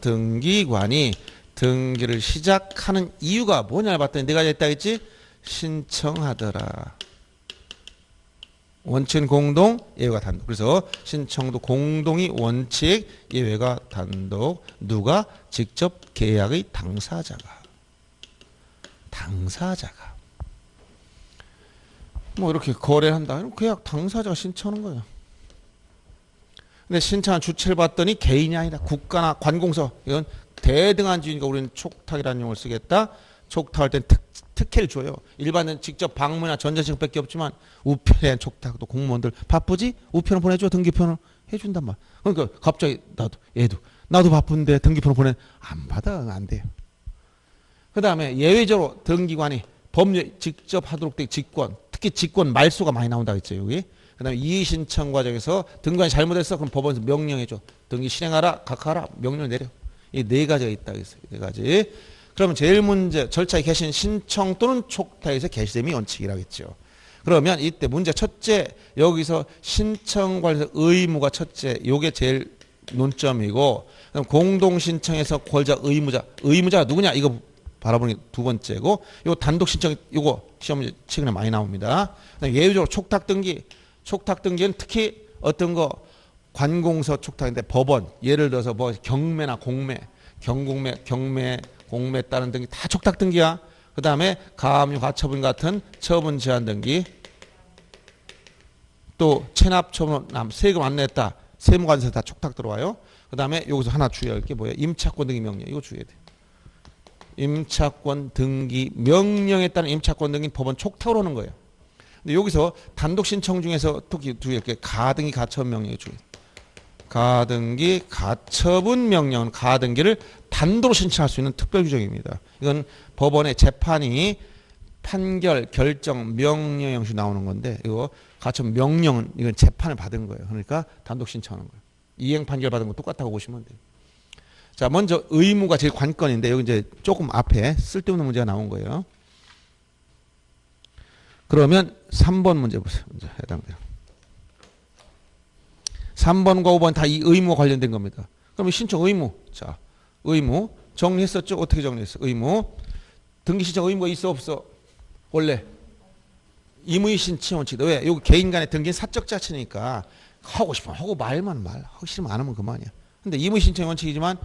등기관이 등기를 시작하는 이유가 뭐냐를 봤더니 4가지 있다 했지? 신청하더라. 원칙 공동, 예외가 단독. 그래서 신청도 공동이 원칙, 예외가 단독. 누가? 직접 계약의 당사자가. 뭐 이렇게 거래한다. 계약 당사자가 신청하는 거예요. 근데 신청한 주체를 봤더니 개인이 아니다. 국가나 관공서. 이건 대등한주의니까 우리는 촉탁이라는 용어를 쓰겠다. 촉탁할 땐 특혜를 줘요. 일반은 직접 방문이나 전자신청밖에 없지만 우편에 대한 촉탁도 공무원들 바쁘지? 우편을 보내줘. 등기편을 해준단 말. 그러니까 갑자기 나도 바쁜데 등기편을 보내. 안 받아. 안 돼요. 그 다음에 예외적으로 등기관이 법률 직접 하도록 된 직권, 특히 직권 말소가 많이 나온다 했죠. 여기. 그 다음에 이의신청 과정에서 등기관이 잘못했어. 그럼 법원에서 명령해줘. 등기 실행하라, 각하라, 명령을 내려. 이 4가지가 있다 했어요. 4가지. 그러면 제일 문제, 절차의 개시는 신청 또는 촉탁에서 개시됨이 원칙이라겠죠. 그러면 이때 문제 첫째, 여기서 신청 관련해서 의무가 첫째, 요게 제일 논점이고, 그럼 공동신청에서 권자 의무자가 누구냐? 이거 바라보는 게 두 번째고, 요 단독 신청, 요거 시험 문제 최근에 많이 나옵니다. 그다음에 예외적으로 촉탁 등기. 촉탁 등기는 특히 어떤 거 관공서 촉탁인데 법원, 예를 들어서 뭐 경매나 공매, 경매, 공매 따른 등기 다 촉탁 등기야. 그다음에 가압류, 가처분 같은 처분 제한 등기. 또 체납, 처분, 세금 안 냈다. 세무관세 다 촉탁 들어와요. 그 다음에 여기서 하나 주의할 게 뭐예요? 임차권 등기 명령. 이거 주의해야 돼요. 임차권 등기 명령에 따른 임차권 등기 법원 촉탁으로 하는 거예요. 근데 여기서 단독 신청 중에서 특히 주의할 게 가등기 가처분 명령에 주의. 가등기 가처분 명령은 가등기를 단독으로 신청할 수 있는 특별 규정입니다. 이건 법원의 재판이 판결, 결정, 명령 형식 나오는 건데, 이거 가처분 명령은 이건 재판을 받은 거예요. 그러니까 단독 신청하는 거예요. 이행 판결 받은 거 똑같다고 보시면 돼요. 자, 먼저 의무가 제일 관건인데, 여기 이제 조금 앞에 쓸데없는 문제가 나온 거예요. 그러면 3번 문제 보세요. 문제 해당돼요. 3번과 5번 다 이 의무와 관련된 겁니다. 그럼 신청 의무. 자, 의무. 정리했었죠? 어떻게 정리했어? 의무. 등기 신청 의무가 있어, 없어? 원래. 임의 신청 원칙이다. 왜? 여기 개인 간의 등기는 사적 자체니까 하고 싶으면 하고 말만 말. 하고 싫으면 안 하면 그만이야. 근데 임의 신청 원칙이지만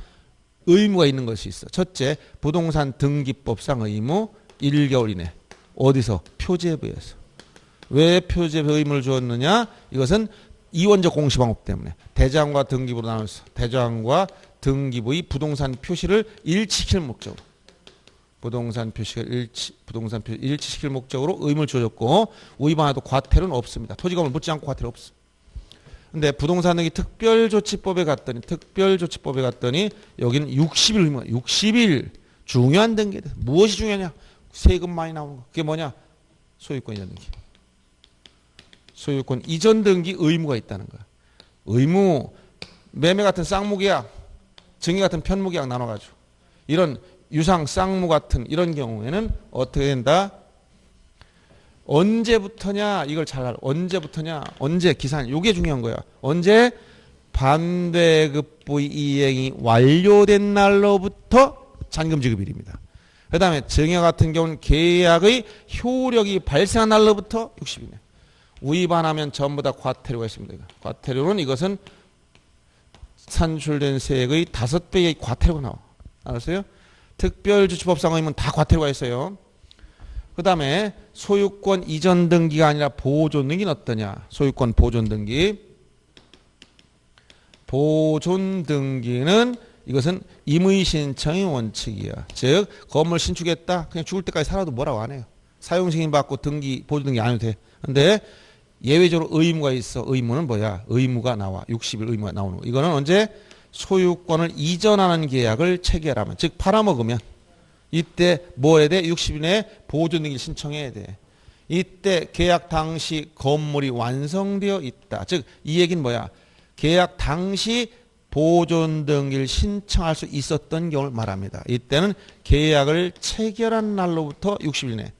의무가 있는 것이 있어. 첫째, 부동산 등기법상 의무 1개월 이내. 어디서? 표제부에서. 왜 표제부 의무를 주었느냐? 이것은 이원적 공시방법 때문에 대장과 등기부로 나눠서 대장과 등기부의 부동산 표시를 일치시킬 목적으로 부동산 표시를 일치시킬 목적으로 의무를 주어졌고 위반해도 과태료는 없습니다. 토지건물 묻지 않고 과태료 없어. 근데 부동산 등기 특별조치법에 갔더니 여기는 60일 의무가 60일 중요한 등기에 대해서 무엇이 중요하냐? 세금 많이 나오는 거. 그게 뭐냐? 소유권 이전 등기. 소유권 이전 등기 의무가 있다는 거야. 의무, 매매 같은 쌍무계약, 증여 같은 편무계약 나눠가지고 이런 유상 쌍무 같은 이런 경우에는 어떻게 된다? 언제부터냐? 이걸 잘 알아. 언제부터냐? 언제 기산? 이게 중요한 거야. 언제? 반대급부의 이행이 완료된 날로부터 잔금 지급일입니다. 그 다음에 증여 같은 경우는 계약의 효력이 발생한 날로부터 60일이네. 위반하면 전부 다 과태료가 있습니다. 과태료는 이것은 산출된 세액의 5배의 과태료가 나와. 알았어요? 특별조치법상 의무는 다 과태료가 있어요. 그 다음에 소유권 이전 등기가 아니라 보존 등기는 어떠냐? 소유권 보존 등기. 보존 등기는 이것은 임의 신청의 원칙이야. 즉 건물 신축했다. 그냥 죽을 때까지 살아도 뭐라고 안 해요. 사용 승인 받고 등기 보존 등기 안 해도 돼. 근데 예외적으로 의무가 있어. 의무는 뭐야? 의무가 나와. 60일 의무가 나오는 거. 이거는 언제? 소유권을 이전하는 계약을 체결하면, 즉 팔아먹으면 이때 뭐 해야 돼? 60일 내에 보존 등기를 신청해야 돼. 이때 계약 당시 건물이 완성되어 있다. 즉 이 얘기는 뭐야? 계약 당시 보존 등기를 신청할 수 있었던 경우를 말합니다. 이때는 계약을 체결한 날로부터 60일 내.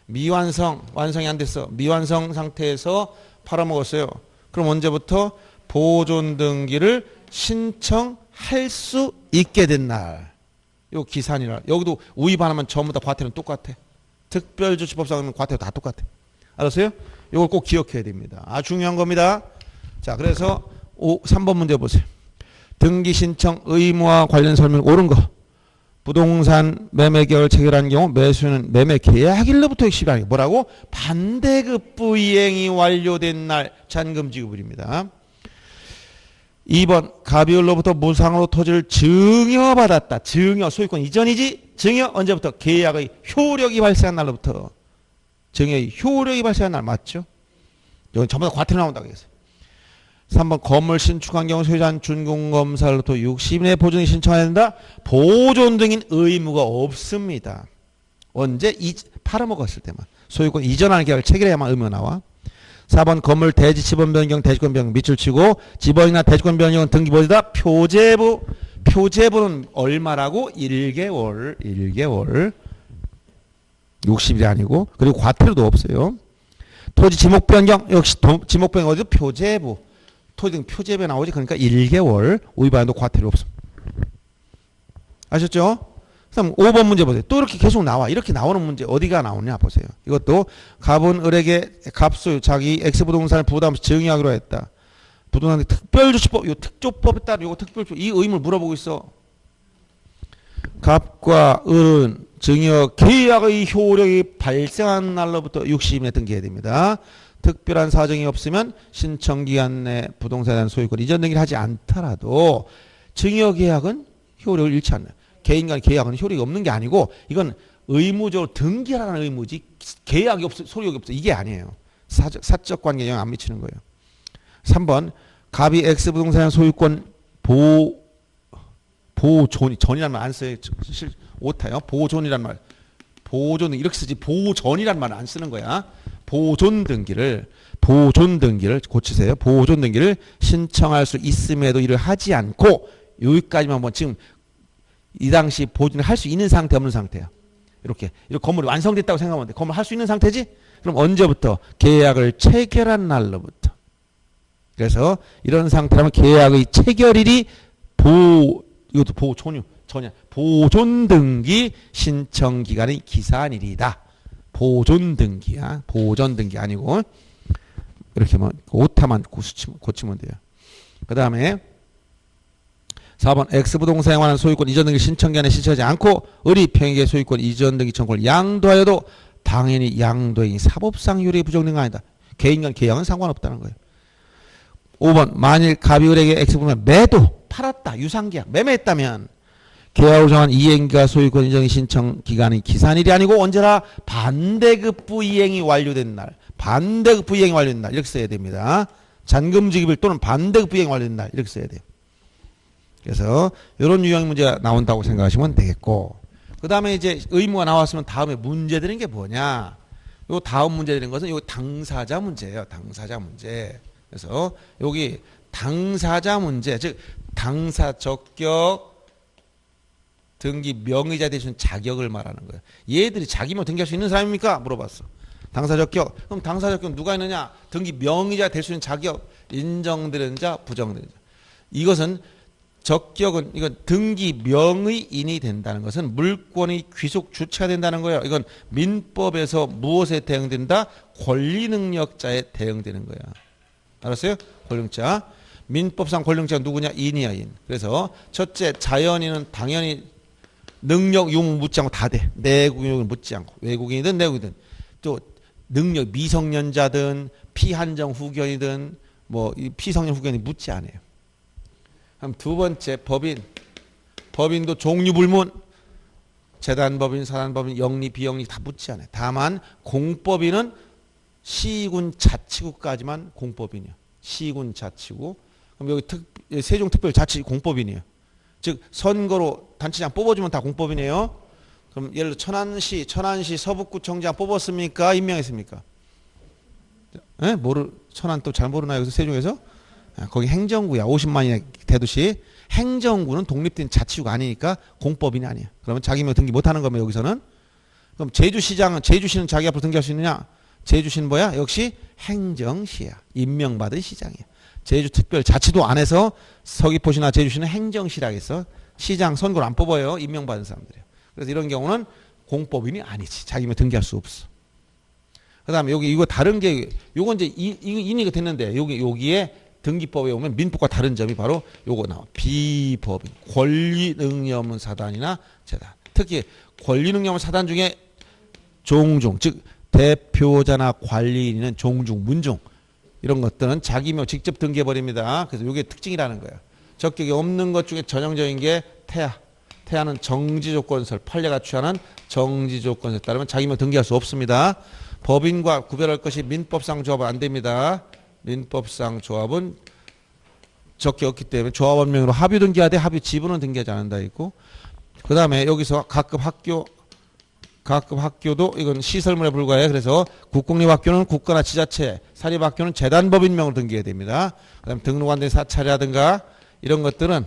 미완성, 완성이 안 됐어. 미완성 상태에서 팔아먹었어요. 그럼 언제부터? 보존 등기를 신청할 수 있게 된 날. 요 기산이라. 여기도 위반하면 전부 다 과태료는 똑같아. 특별조치법상은 과태료 다 똑같아. 알았어요? 이걸 꼭 기억해야 됩니다. 아주 중요한 겁니다. 자, 그래서 3번 문제 보세요. 등기 신청 의무와 관련 설명 옳은 거. 부동산 매매 계약을 체결한 경우 매수는 매매 계약일로부터 60일 아니고 뭐라고? 반대급부 이행이 완료된 날 잔금 지급일입니다. 2번 갑이을로부터 무상으로 토지를 증여받았다. 증여 소유권 이전이지. 증여 언제부터? 계약의 효력이 발생한 날로부터. 증여의 효력이 발생한 날 맞죠? 여기 전부 다 과태료 나온다고 했어요. 3번 건물 신축한 경우 소유자는 준공검사로부터 60일 내에 보존이 신청해야 된다. 보존 등인 의무가 없습니다. 언제? 팔아먹었을 때만. 소유권 이전하는 계약을 체결해야만 의무가 나와. 4번 건물 대지 지번 변경, 대지권 변경 밑줄 치고 지번이나 대지권 변경은 등기부에다 표제부. 표제부는 얼마라고? 1개월. 60일이 아니고. 그리고 과태료도 없어요. 토지 지목 변경 역시 지목 변경 어디서? 표제부. 토지 등 표제부에 나오지. 그러니까 1개월 위반도 과태료 없습니다. 아셨죠? 그다음 5번 문제 보세요. 또 이렇게 계속 나와. 이렇게 나오는 문제 어디가 나오냐 보세요. 이것도 갑은 을에게 갑소유 자기 X 부동산을 부담없이 증여하기로 했다. 부동산 특별조치법, 요 특조법에 따라 요거 특별조 이 의무를 물어보고 있어. 갑과 을은 증여 계약의 효력이 발생한 날로부터 60일에 등기해야 됩니다. 특별한 사정이 없으면 신청기간 내 부동산에 대한 소유권 이전 등기를 하지 않더라도 증여 계약은 효력을 잃지 않는. 개인 간 계약은 효력이 없는 게 아니고 이건 의무적으로 등기하라는 의무지 계약이 없어 소유력이 없어 이게 아니에요. 사적 관계에 영향 안 미치는 거예요. 3번 갑이 X 부동산 소유권 보존이라는 말 안 써요. 오타요. 보존이란 말. 보존 이렇게 쓰지 보존이란 말 안 쓰는 거야. 보존 등기를 고치세요. 보존 등기를 신청할 수 있음에도 이를 하지 않고 여기까지만 뭐 지금 이 당시 보존을 할 수 있는 상태 없는 상태야. 이렇게 건물이 완성됐다고 생각하면 돼. 건물 할 수 있는 상태지? 그럼 언제부터? 계약을 체결한 날로부터. 그래서 이런 상태라면 계약의 체결일이 이것도 보존 등기 신청 기간의 기산일이다. 보존 등기야. 보존 등기 아니고 이렇게 뭐 오타만 고치면 돼요. 그 다음에 4번 X 부동산에 관한 소유권 이전 등기 신청기한에 신청하지 않고 을이 평에게 소유권 이전 등기 청구를 양도하여도 당연히 양도행위 사법상 효력이 부정된 거 아니다. 개인 간 계약은 상관없다는 거예요. 5번 만일 갑이 을에게 X 부동산 매도 팔았다. 유상계약 매매했다면 계약을 정한 이행기가 소유권 이전 신청 기간의 기산일이 아니고 언제나 반대급부 이행이 완료된 날. 반대급부 이행이 완료된 날 이렇게 써야 됩니다. 잔금지급일 또는 반대급부 이행이 완료된 날 이렇게 써야 돼요. 그래서 이런 유형의 문제가 나온다고 생각하시면 되겠고 그 다음에 이제 의무가 나왔으면 다음에 문제 드린 게 뭐냐. 요 다음 문제 드린 것은 요 당사자 문제예요. 당사자 문제. 그래서 여기 당사자 문제 즉 당사 적격 등기 명의자 되시는 자격을 말하는 거예요. 얘들이 자기만 등기할 수 있는 사람입니까? 물어봤어. 당사 적격. 그럼 당사 적격 누가 있느냐? 등기 명의자 될 수 있는 자격 인정되는 자 부정되는 자. 이것은 적격은 이건 등기 명의인이 된다는 것은 물권의 귀속 주체가 된다는 거예요. 이건 민법에서 무엇에 대응된다? 권리능력자에 대응되는 거야. 알았어요? 권리능자. 민법상 권리능자가 누구냐? 인이야 인. 그래서 첫째 자연인은 당연히 능력 유무 묻지 않고 다 돼. 내국인을 묻지 않고 외국인이든 내국이든 또 능력 미성년자든 피한정 후견이든 뭐 피성년 후견이 묻지 않아요. 그럼 두 번째 법인도 종류불문 재단법인 사단법인 영리 비영리 다 묻지 않아요. 다만 공법인은 시군 자치구까지만 공법인이에요. 시군 자치구. 그럼 여기 세종특별자치 공법인이에요. 즉 선거로 단체장 뽑아주면 다 공법이네요. 그럼 예를 들어 천안시 서북구청장 뽑았습니까? 임명했습니까? 예? 천안 또 잘 모르나요? 여기서 세종에서? 거기 행정구야. 50만이나 대도시. 행정구는 독립된 자치구가 아니니까 공법인이 아니야. 그러면 자기 명 등기 못하는 거면 여기서는. 그럼 제주시는 자기 앞으로 등기할 수 있느냐? 제주시는 뭐야? 역시 행정시야. 임명받은 시장이야. 제주특별자치도 안에서 서귀포시나 제주시는 행정시라겠어. 시장 선거를 안 뽑아요. 임명받은 사람들이에요. 그래서 이런 경우는 공법인이 아니지. 자기면 등기할 수 없어. 그 다음에 여기 이거 다른 게 요건 이제 인이가 됐는데 여기에 등기법에 오면 민법과 다른 점이 바로 요거 나와. 비법인 권리 능력 없는 사단이나 재단. 특히 권리 능력 없는 사단 중에 종중 즉 대표자나 관리인은 종중 문중 이런 것들은 자기명 직접 등기해버립니다. 그래서 이게 특징이라는 거예요. 적격이 없는 것 중에 전형적인 게 태아. 태아는 정지조건설, 판례가 취하는 정지조건설에 따르면 자기명 등기할 수 없습니다. 법인과 구별할 것이 민법상 조합은 안 됩니다. 민법상 조합은 적격이 없기 때문에 조합원 명의로 합유 등기하되 합유 지분은 등기하지 않는다 있고 그 다음에 여기서 각급 학교도 이건 시설물에 불과해. 그래서 국공립학교는 국가나 지자체, 사립학교는 재단법인명으로 등기해야 됩니다. 그다음에 등록 안 된 사찰이라든가 이런 것들은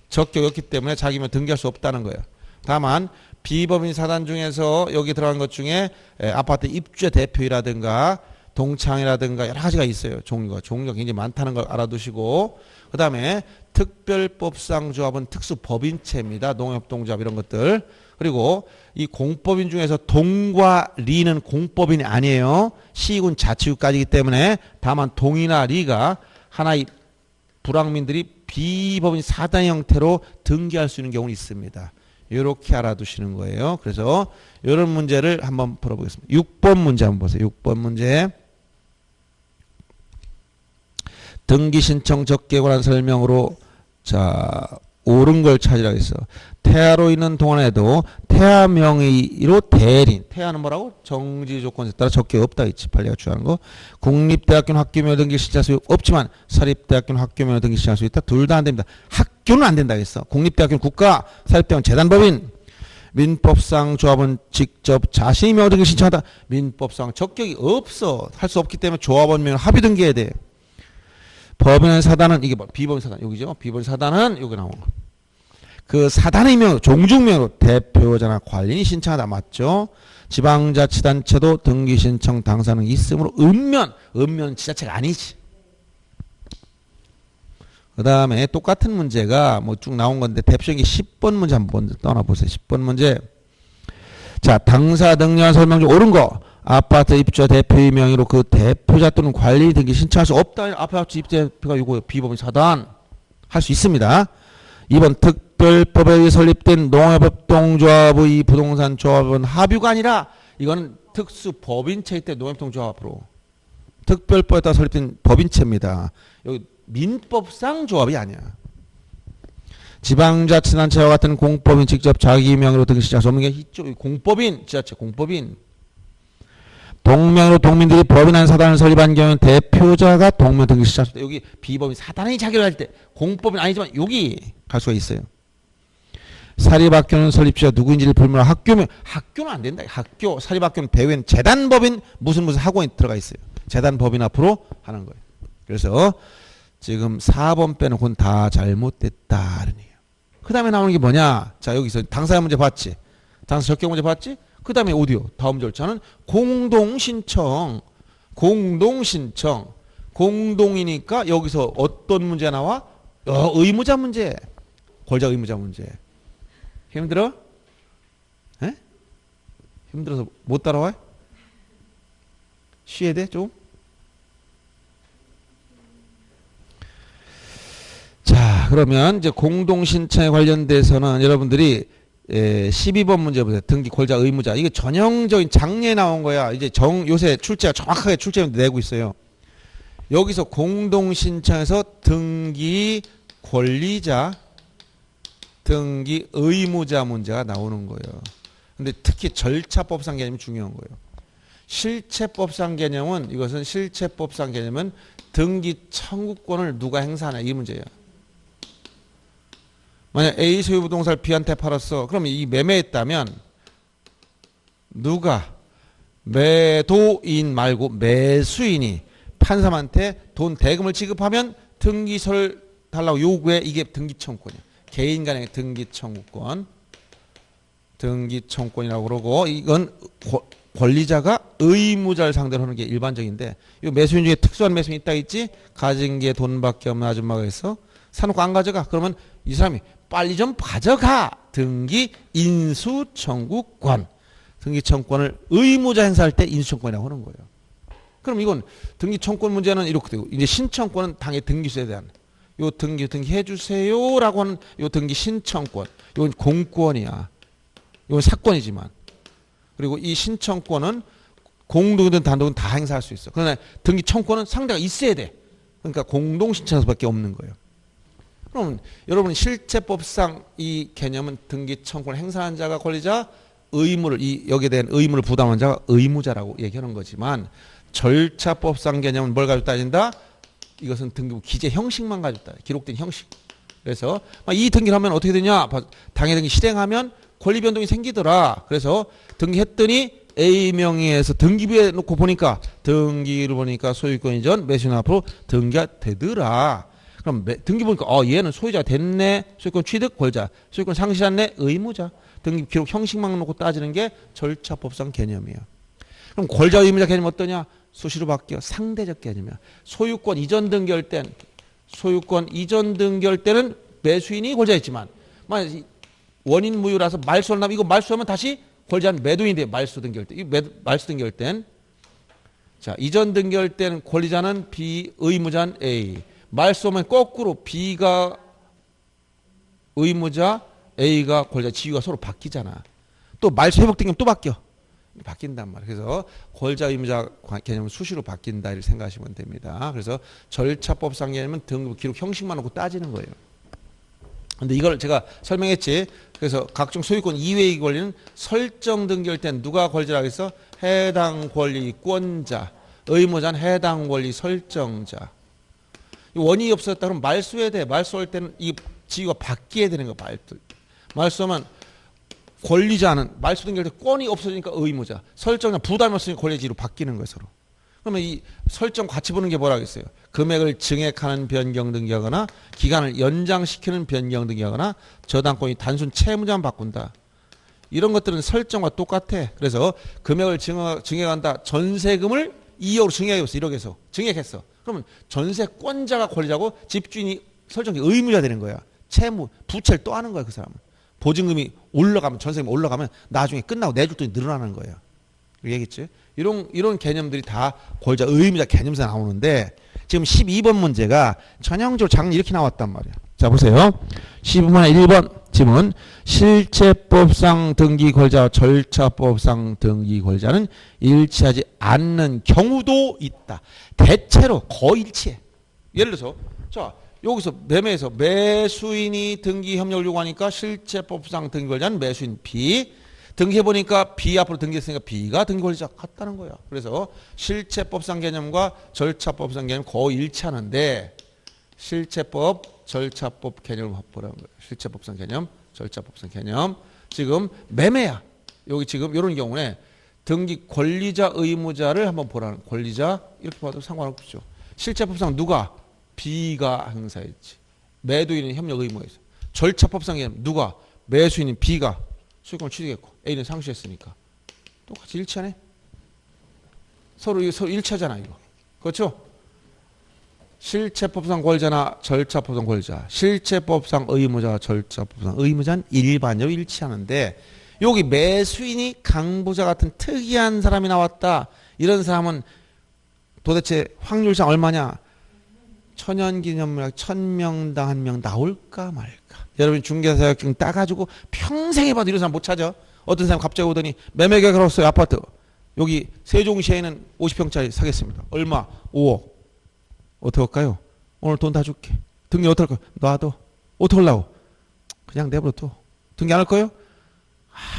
적격이 없기 때문에 자기면 등기할 수 없다는 거예요. 다만 비법인 사단 중에서 여기 들어간 것 중에 아파트 입주자 대표이라든가 동창이라든가 여러 가지가 있어요. 종류가 굉장히 많다는 걸 알아두시고, 그 다음에 특별법상 조합은 특수법인체입니다. 농협동조합 이런 것들. 그리고 이 공법인 중에서 동과 리는 공법인이 아니에요. 시군 자치구까지이기 때문에 다만 동이나 리가 하나의 불황민들이 비법인 사단 형태로 등기할 수 있는 경우는 있습니다. 이렇게 알아두시는 거예요. 그래서 이런 문제를 한번 풀어보겠습니다. 6번 문제 한번 보세요. 6번 문제. 등기 신청 적기에 관한 설명으로 자 옳은 걸 찾으라고 했어. 태하로 있는 동안에도 태하 명의로 대리인. 태하는 뭐라고? 정지 조건에 따라 적게 없다 있지. 판례가 주장하는 거. 국립대학교는 학교명을 등기 신청할 수 없지만 사립대학교는 학교명을 등기 신청할 수 있다. 둘 다 안 됩니다. 학교는 안 된다 했어. 국립대학교는 국가, 사립대학교는 재단법인. 민법상 조합은 직접 자신의 명을 등기 신청하다. 민법상 적격이 없어. 할 수 없기 때문에 조합원 명을 합의 등기해야 돼. 법인 사단은 이게 뭐 비법인 사단 여기죠. 비법인 사단은 여기 나온 거. 그 사단의 명, 종중명으로 대표자나 관리인이 신청하다 맞죠? 지방자치단체도 등기 신청 당사는 있으므로 읍면 지자체가 아니지. 그 다음에 똑같은 문제가 뭐 쭉 나온 건데 대표적인 게 10번 문제 한번 떠나보세요. 10번 문제. 자, 당사 등기한 설명 중 옳은 거. 아파트 입주자 대표의 명의로 그 대표자 또는 관리인 등기 신청할 수 없다. 아파트 입주자 대표가 이거 비법인 사단 할 수 있습니다. 2번 특별법에 의해 설립된 농협협동조합의 부동산 조합은 합유가 아니라 이거는 특수법인체일 때 농협협동조합으로 특별법에 따라 설립된 법인체입니다. 여기 민법상 조합이 아니야. 지방자치단체와 같은 공법인 직접 자기 명의로 등기 신청할 수 없는 게 이쪽 공법인 지자체 공법인. 동명으로 동민들이 법인한 사단을 설립한 경우는 대표자가 동명 등기 신청할 수 있다. 여기 비법인 사단이 자기를 할 때 공법인 아니지만 여기 갈 수가 있어요. 사립학교는 설립자 누구인지를 불문하고 학교는 안 된다. 학교 사립학교는 배후엔 재단법인 무슨 학원이 들어가 있어요. 재단법인 앞으로 하는 거예요. 그래서 지금 4번 빼는 건 다 잘못됐다. 그 다음에 나오는 게 뭐냐. 자 여기서 당사자 문제 봤지. 당사 적격 문제 봤지. 그 다음에 어디요? 다음 절차는 공동신청. 공동이니까 여기서 어떤 문제 나와? 의무자 문제. 권자 의무자 문제. 힘들어? 에? 힘들어서 못 따라와? 쉬어야 돼? 좀? 자, 그러면 이제 공동신청에 관련돼서는 여러분들이 12번 문제 보세요. 등기 권자 의무자. 이게 전형적인 장례에 나온 거야. 이제 요새 출제가 정확하게 출제를 내고 있어요. 여기서 공동신청에서 등기 권리자, 등기 의무자 문제가 나오는 거예요. 근데 특히 절차법상 개념이 중요한 거예요. 실체법상 개념은 이것은 실체법상 개념은 등기 청구권을 누가 행사하냐 이 문제예요. 만약 A 소유부동산을 B한테 팔았어. 그러면 이 매매했다면 누가 매도인 말고 매수인이 판사한테 돈 대금을 지급하면 등기서를 달라고 요구해. 이게 등기청구권이야. 개인 간의 등기청구권. 등기청구권이라고 그러고 이건 권리자가 의무자를 상대로 하는 게 일반적인데 이 매수인 중에 특수한 매수인이 있다 있지. 가진 게 돈밖에 없는 아줌마가 있어. 사놓고 안 가져가. 그러면 이 사람이 빨리 좀 가져가. 등기 인수청구권. 등기청구권을 의무자 행사할 때 인수청구권이라고 하는 거예요. 그럼 이건 등기청구권 문제는 이렇게 되고 이제 신청권은 당의 등기소에 대한 요 등기해 주세요라고 하는 요 등기 신청권. 이건 공권이야. 이건 사건이지만. 그리고 이 신청권은 공동이든 단독은 다 행사할 수 있어. 그러나 등기청구권은 상대가 있어야 돼. 그러니까 공동신청에서밖에 없는 거예요. 그럼 여러분 실체법상 이 개념은 등기청구를 행사한 자가 권리자, 의무를 여기에 대한 의무를 부담한 자가 의무자라고 얘기하는 거지만 절차법상 개념은 뭘 가지고 따진다? 이것은 등기부 기재 형식만 가지고 따져. 기록된 형식. 그래서 이 등기를 하면 어떻게 되냐? 당해 등기 실행하면 권리 변동이 생기더라. 그래서 등기했더니 A 명의에서 등기부에 놓고 보니까 등기를 보니까 소유권 이전 매수인 앞으로 등기가 되더라. 그럼 등기 보니까 얘는 소유자가 됐네. 소유권 취득 권자. 소유권 상실했네. 의무자. 등기 기록 형식만 놓고 따지는 게 절차법상 개념이에요. 그럼 권자 의무자 개념 어떠냐? 수시로 바뀌어 상대적 개념이야. 소유권 이전 등기할 땐 매수인이 권자였지만 만약 원인 무효라서 말소를 하면 이거 말소하면 다시 권자는 매도인이 돼. 말소 등기할 때. 말소 등기할 땐 자, 이전 등기할 때는 권리자는 B, 의무자는 A. 말소하면 거꾸로 B가 의무자, A가 권리자, 지위가 서로 바뀌잖아. 또 말소 회복 등기면 또 바뀐단 말이에요. 그래서 권리자, 의무자 개념은 수시로 바뀐다 이렇게 생각하시면 됩니다. 그래서 절차법상 개념은 등급 기록 형식만 놓고 따지는 거예요. 근데 이걸 제가 설명했지. 그래서 각종 소유권 이외의 권리는 설정 등기할 땐 누가 권리자라고 했어? 해당 권리권자, 의무자는 해당 권리 설정자. 원인이 없었다 그러면 말소해야 돼. 말소할 때는 이 지위가 바뀌어야 되는 거야. 말소하면 권리자는 말소 등기할 때 권이 없어지니까 의무자, 설정자 부담이 없으니까 권리지로 바뀌는 거예요 서로. 그러면 이 설정 같이 보는 게 뭐라고 했어요? 금액을 증액하는 변경 등기하거나 기간을 연장시키는 변경 등기하거나 저당권이 단순 채무자만 바꾼다. 이런 것들은 설정과 똑같아. 그래서 금액을 증액한다. 전세금을 2억으로 증액했어. 1억에서 증액했어. 그러면 전세권자가 권리자고 집주인이 설정이 의무자 되는 거야. 채무, 부채를 또 하는 거야 그 사람은. 보증금이 올라가면 전세금이 올라가면 나중에 끝나고 내줄 돈이 늘어나는 거예요. 얘기했지? 이런 개념들이 다 권리자, 의무자 개념에서 나오는데 지금 12번 문제가 전형적으로 작년 이렇게 나왔단 말이야. 자 보세요. 12번 1번 지문 실체법상 등기 권리자 절차법상 등기 권리자는 일치하지 않는 경우도 있다. 대체로 거의 일치해. 예를 들어서 자 여기서 매매에서 매수인이 등기 협력을 요구하니까 실체법상 등기 권리자는 매수인 B, 등기해보니까 B 앞으로 등기했으니까 B가 등기 권리자 같다는 거야. 그래서 실체법상 개념과 절차법상 개념 거의 일치하는데 실체법, 절차법 개념을 확보라는 거예요. 실체법상 개념, 절차법상 개념. 지금 매매야. 여기 지금 이런 경우에 등기 권리자, 의무자를 한번 보라는 권리자 이렇게 봐도 상관없죠. 실체법상 누가? B가 행사했지. 매도인은 협력 의무가 있어. 절차법상 개념 누가? 매수인인 B가 소유권을 취득했고 A는 상실했으니까 똑같이 일치하네. 서로 일치하잖아 이거. 그렇죠? 실체법상 권리자나 절차법상 권리자, 실체법상 의무자, 절차법상 의무자는 일반적으로 일치하는데 여기 매수인이 강부자 같은 특이한 사람이 나왔다. 이런 사람은 도대체 확률상 얼마냐? 천연기념물학 1000명당 1명 나올까 말까. 여러분 중개사 자격증 따가지고 평생 해봐도 이런 사람 못 찾아. 어떤 사람 갑자기 오더니 매매 계약을 했어요. 아파트 여기 세종시에는 50평짜리 사겠습니다. 얼마? 5억. 어떻게 할까요? 오늘 돈 다 줄게. 등기 어떻게 할까요? 놔둬. 어떻게 하려고? 그냥 내버려둬. 등기 안 할 거예요?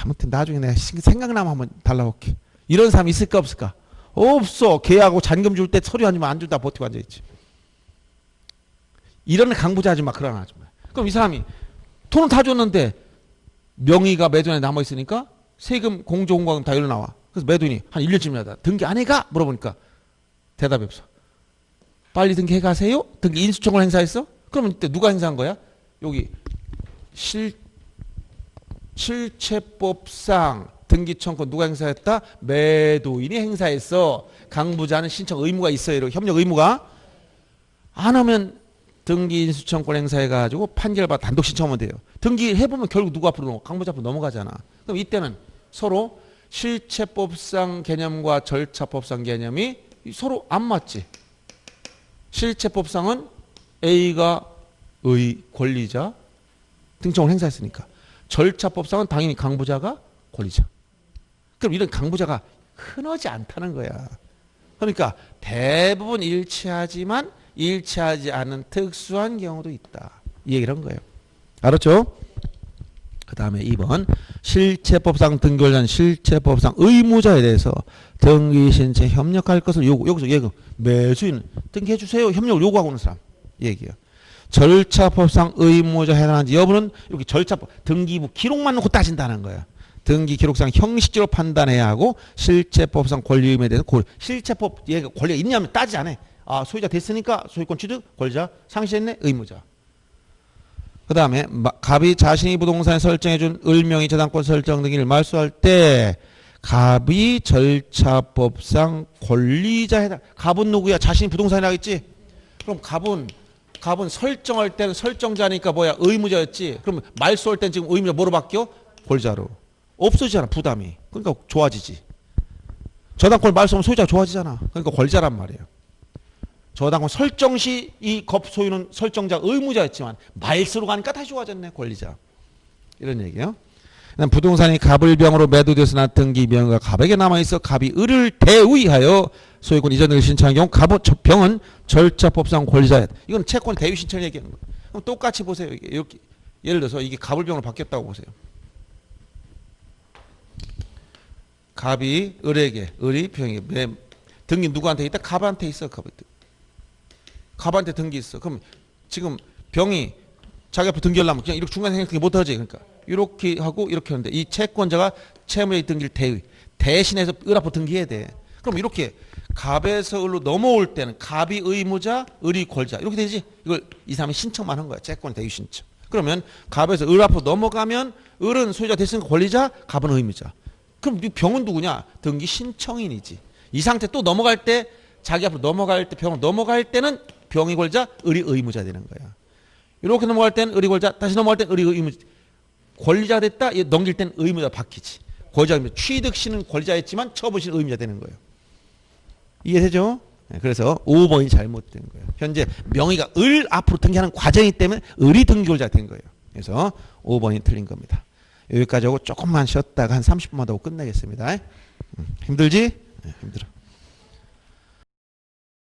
아무튼 나중에 내가 생각나면 한번 달라고 할게. 이런 사람 있을까 없을까? 없어. 계약하고 잔금 줄 때 서류 아니면 안 준다 버티고 앉아있지. 이런 강부자 아줌마 그런 아줌마. 그럼 이 사람이 돈은 다 줬는데 명의가 매도인에 남아있으니까 세금 공정공과금 다 일로 나와. 그래서 매도인이 한 1년쯤이다. 등기 안 해가? 물어보니까 대답이 없어. 빨리 등기해 가세요? 등기 인수청을 행사했어? 그러면 이때 누가 행사한 거야? 여기 실체법상 등기청권 누가 행사했다? 매도인이 행사했어. 강부자는 신청 의무가 있어요. 협력 의무가. 안 하면 등기 인수청권 행사해가지고 판결받아 단독 신청하면 돼요. 등기해보면 결국 누구 앞으로 넘어가? 강부자 앞으로 넘어가잖아. 그럼 이때는 서로 실체법상 개념과 절차법상 개념이 서로 안 맞지. 실체법상은 A가 권리자 등청을 행사했으니까. 절차법상은 당연히 강부자가 권리자. 그럼 이런 강부자가 흔하지 않다는 거야. 그러니까 대부분 일치하지만 일치하지 않은 특수한 경우도 있다. 이 얘기를 한 거예요. 알았죠? 그 다음에 2번 실체법상 등기권자는 실체법상 의무자에 대해서 등기신청에 협력할 것을 요구. 여기서 얘기 매수인 등기해 주세요. 협력을 요구하고 있는 사람 얘기야. 절차법상 의무자 해당하는지 여부는 이렇게 절차법 등기부 기록만 놓고 따진다는 거야. 등기 기록상 형식적으로 판단해야 하고 실체법상 권리 의무에 대해서 실체법 얘가 권리가 있냐면 따지지 않아. 아, 소유자 됐으니까 소유권 취득 권리자, 상실했네 의무자. 그 다음에 갑이 자신이 부동산에 설정해준 을명의 저당권 설정 등기를 말소할 때 갑이 절차법상 권리자에 해당. 갑은 누구야? 자신이 부동산이라고 했지? 그럼 갑은 설정할 때는 설정자니까 뭐야? 의무자였지. 그럼 말소할 때는 지금 의무자 뭐로 바뀌어? 권리자로. 없어지잖아, 부담이. 그러니까 좋아지지. 저당권 말소하면 소유자가 좋아지잖아. 그러니까 권리자란 말이에요. 저당권 설정 시 이 겁소유는 설정자 의무자였지만 말소로 가니까 다시 좋아졌네, 권리자. 이런 얘기예요. 부동산이 갑을병으로 매도돼서 난 등기병과 갑에게 남아있어 갑이 을을 대위하여 소유권 이전을 신청한 경우 병은 절차법상 권리자였다. 이건 채권 대위 신청 얘기하는 거예요. 그럼 똑같이 보세요. 이렇게 예를 들어서 이게 갑을병으로 바뀌었다고 보세요. 갑이 을에게, 을이 병에게 등기 누구한테 있다? 갑한테 있어. 갑한테 등기 있어. 그럼 지금 병이 자기 앞에 등기하려면 그냥 이렇게 중간에 등기 못하지. 그러니까 이렇게 하고 이렇게 하는데 이 채권자가 채무자의 등기를 대신해서 을 앞으로 등기해야 돼. 그럼 이렇게 갑에서 을로 넘어올 때는 갑이 의무자, 을이 권리자 이렇게 되지. 이걸 이 사람이 신청만 한 거야. 채권 대위 신청. 그러면 갑에서 을 앞으로 넘어가면 을은 소유자 됐으니까 권리자, 갑은 의무자. 그럼 이 병은 누구냐? 등기 신청인이지. 이 상태 또 넘어갈 때 자기 앞으로 넘어갈 때 병을 넘어갈 때는 병이 권리자, 을이 의무자 되는 거야. 이렇게 넘어갈 때는 을이 권리자, 다시 넘어갈 때는 을이 의무자. 권리자 됐다, 넘길 때는 의무자 바뀌지. 권리자 취득시는 권리자였지만 처분시는 의무자 되는 거예요. 이해되죠? 그래서 5번이 잘못된 거예요. 현재 명의가 을 앞으로 등기하는 과정이기 때문에 을이 등기 권리자 된 거예요. 그래서 5번이 틀린 겁니다. 여기까지 하고 조금만 쉬었다가 한 30분만 더 하고 끝내겠습니다. 힘들지? 힘들어.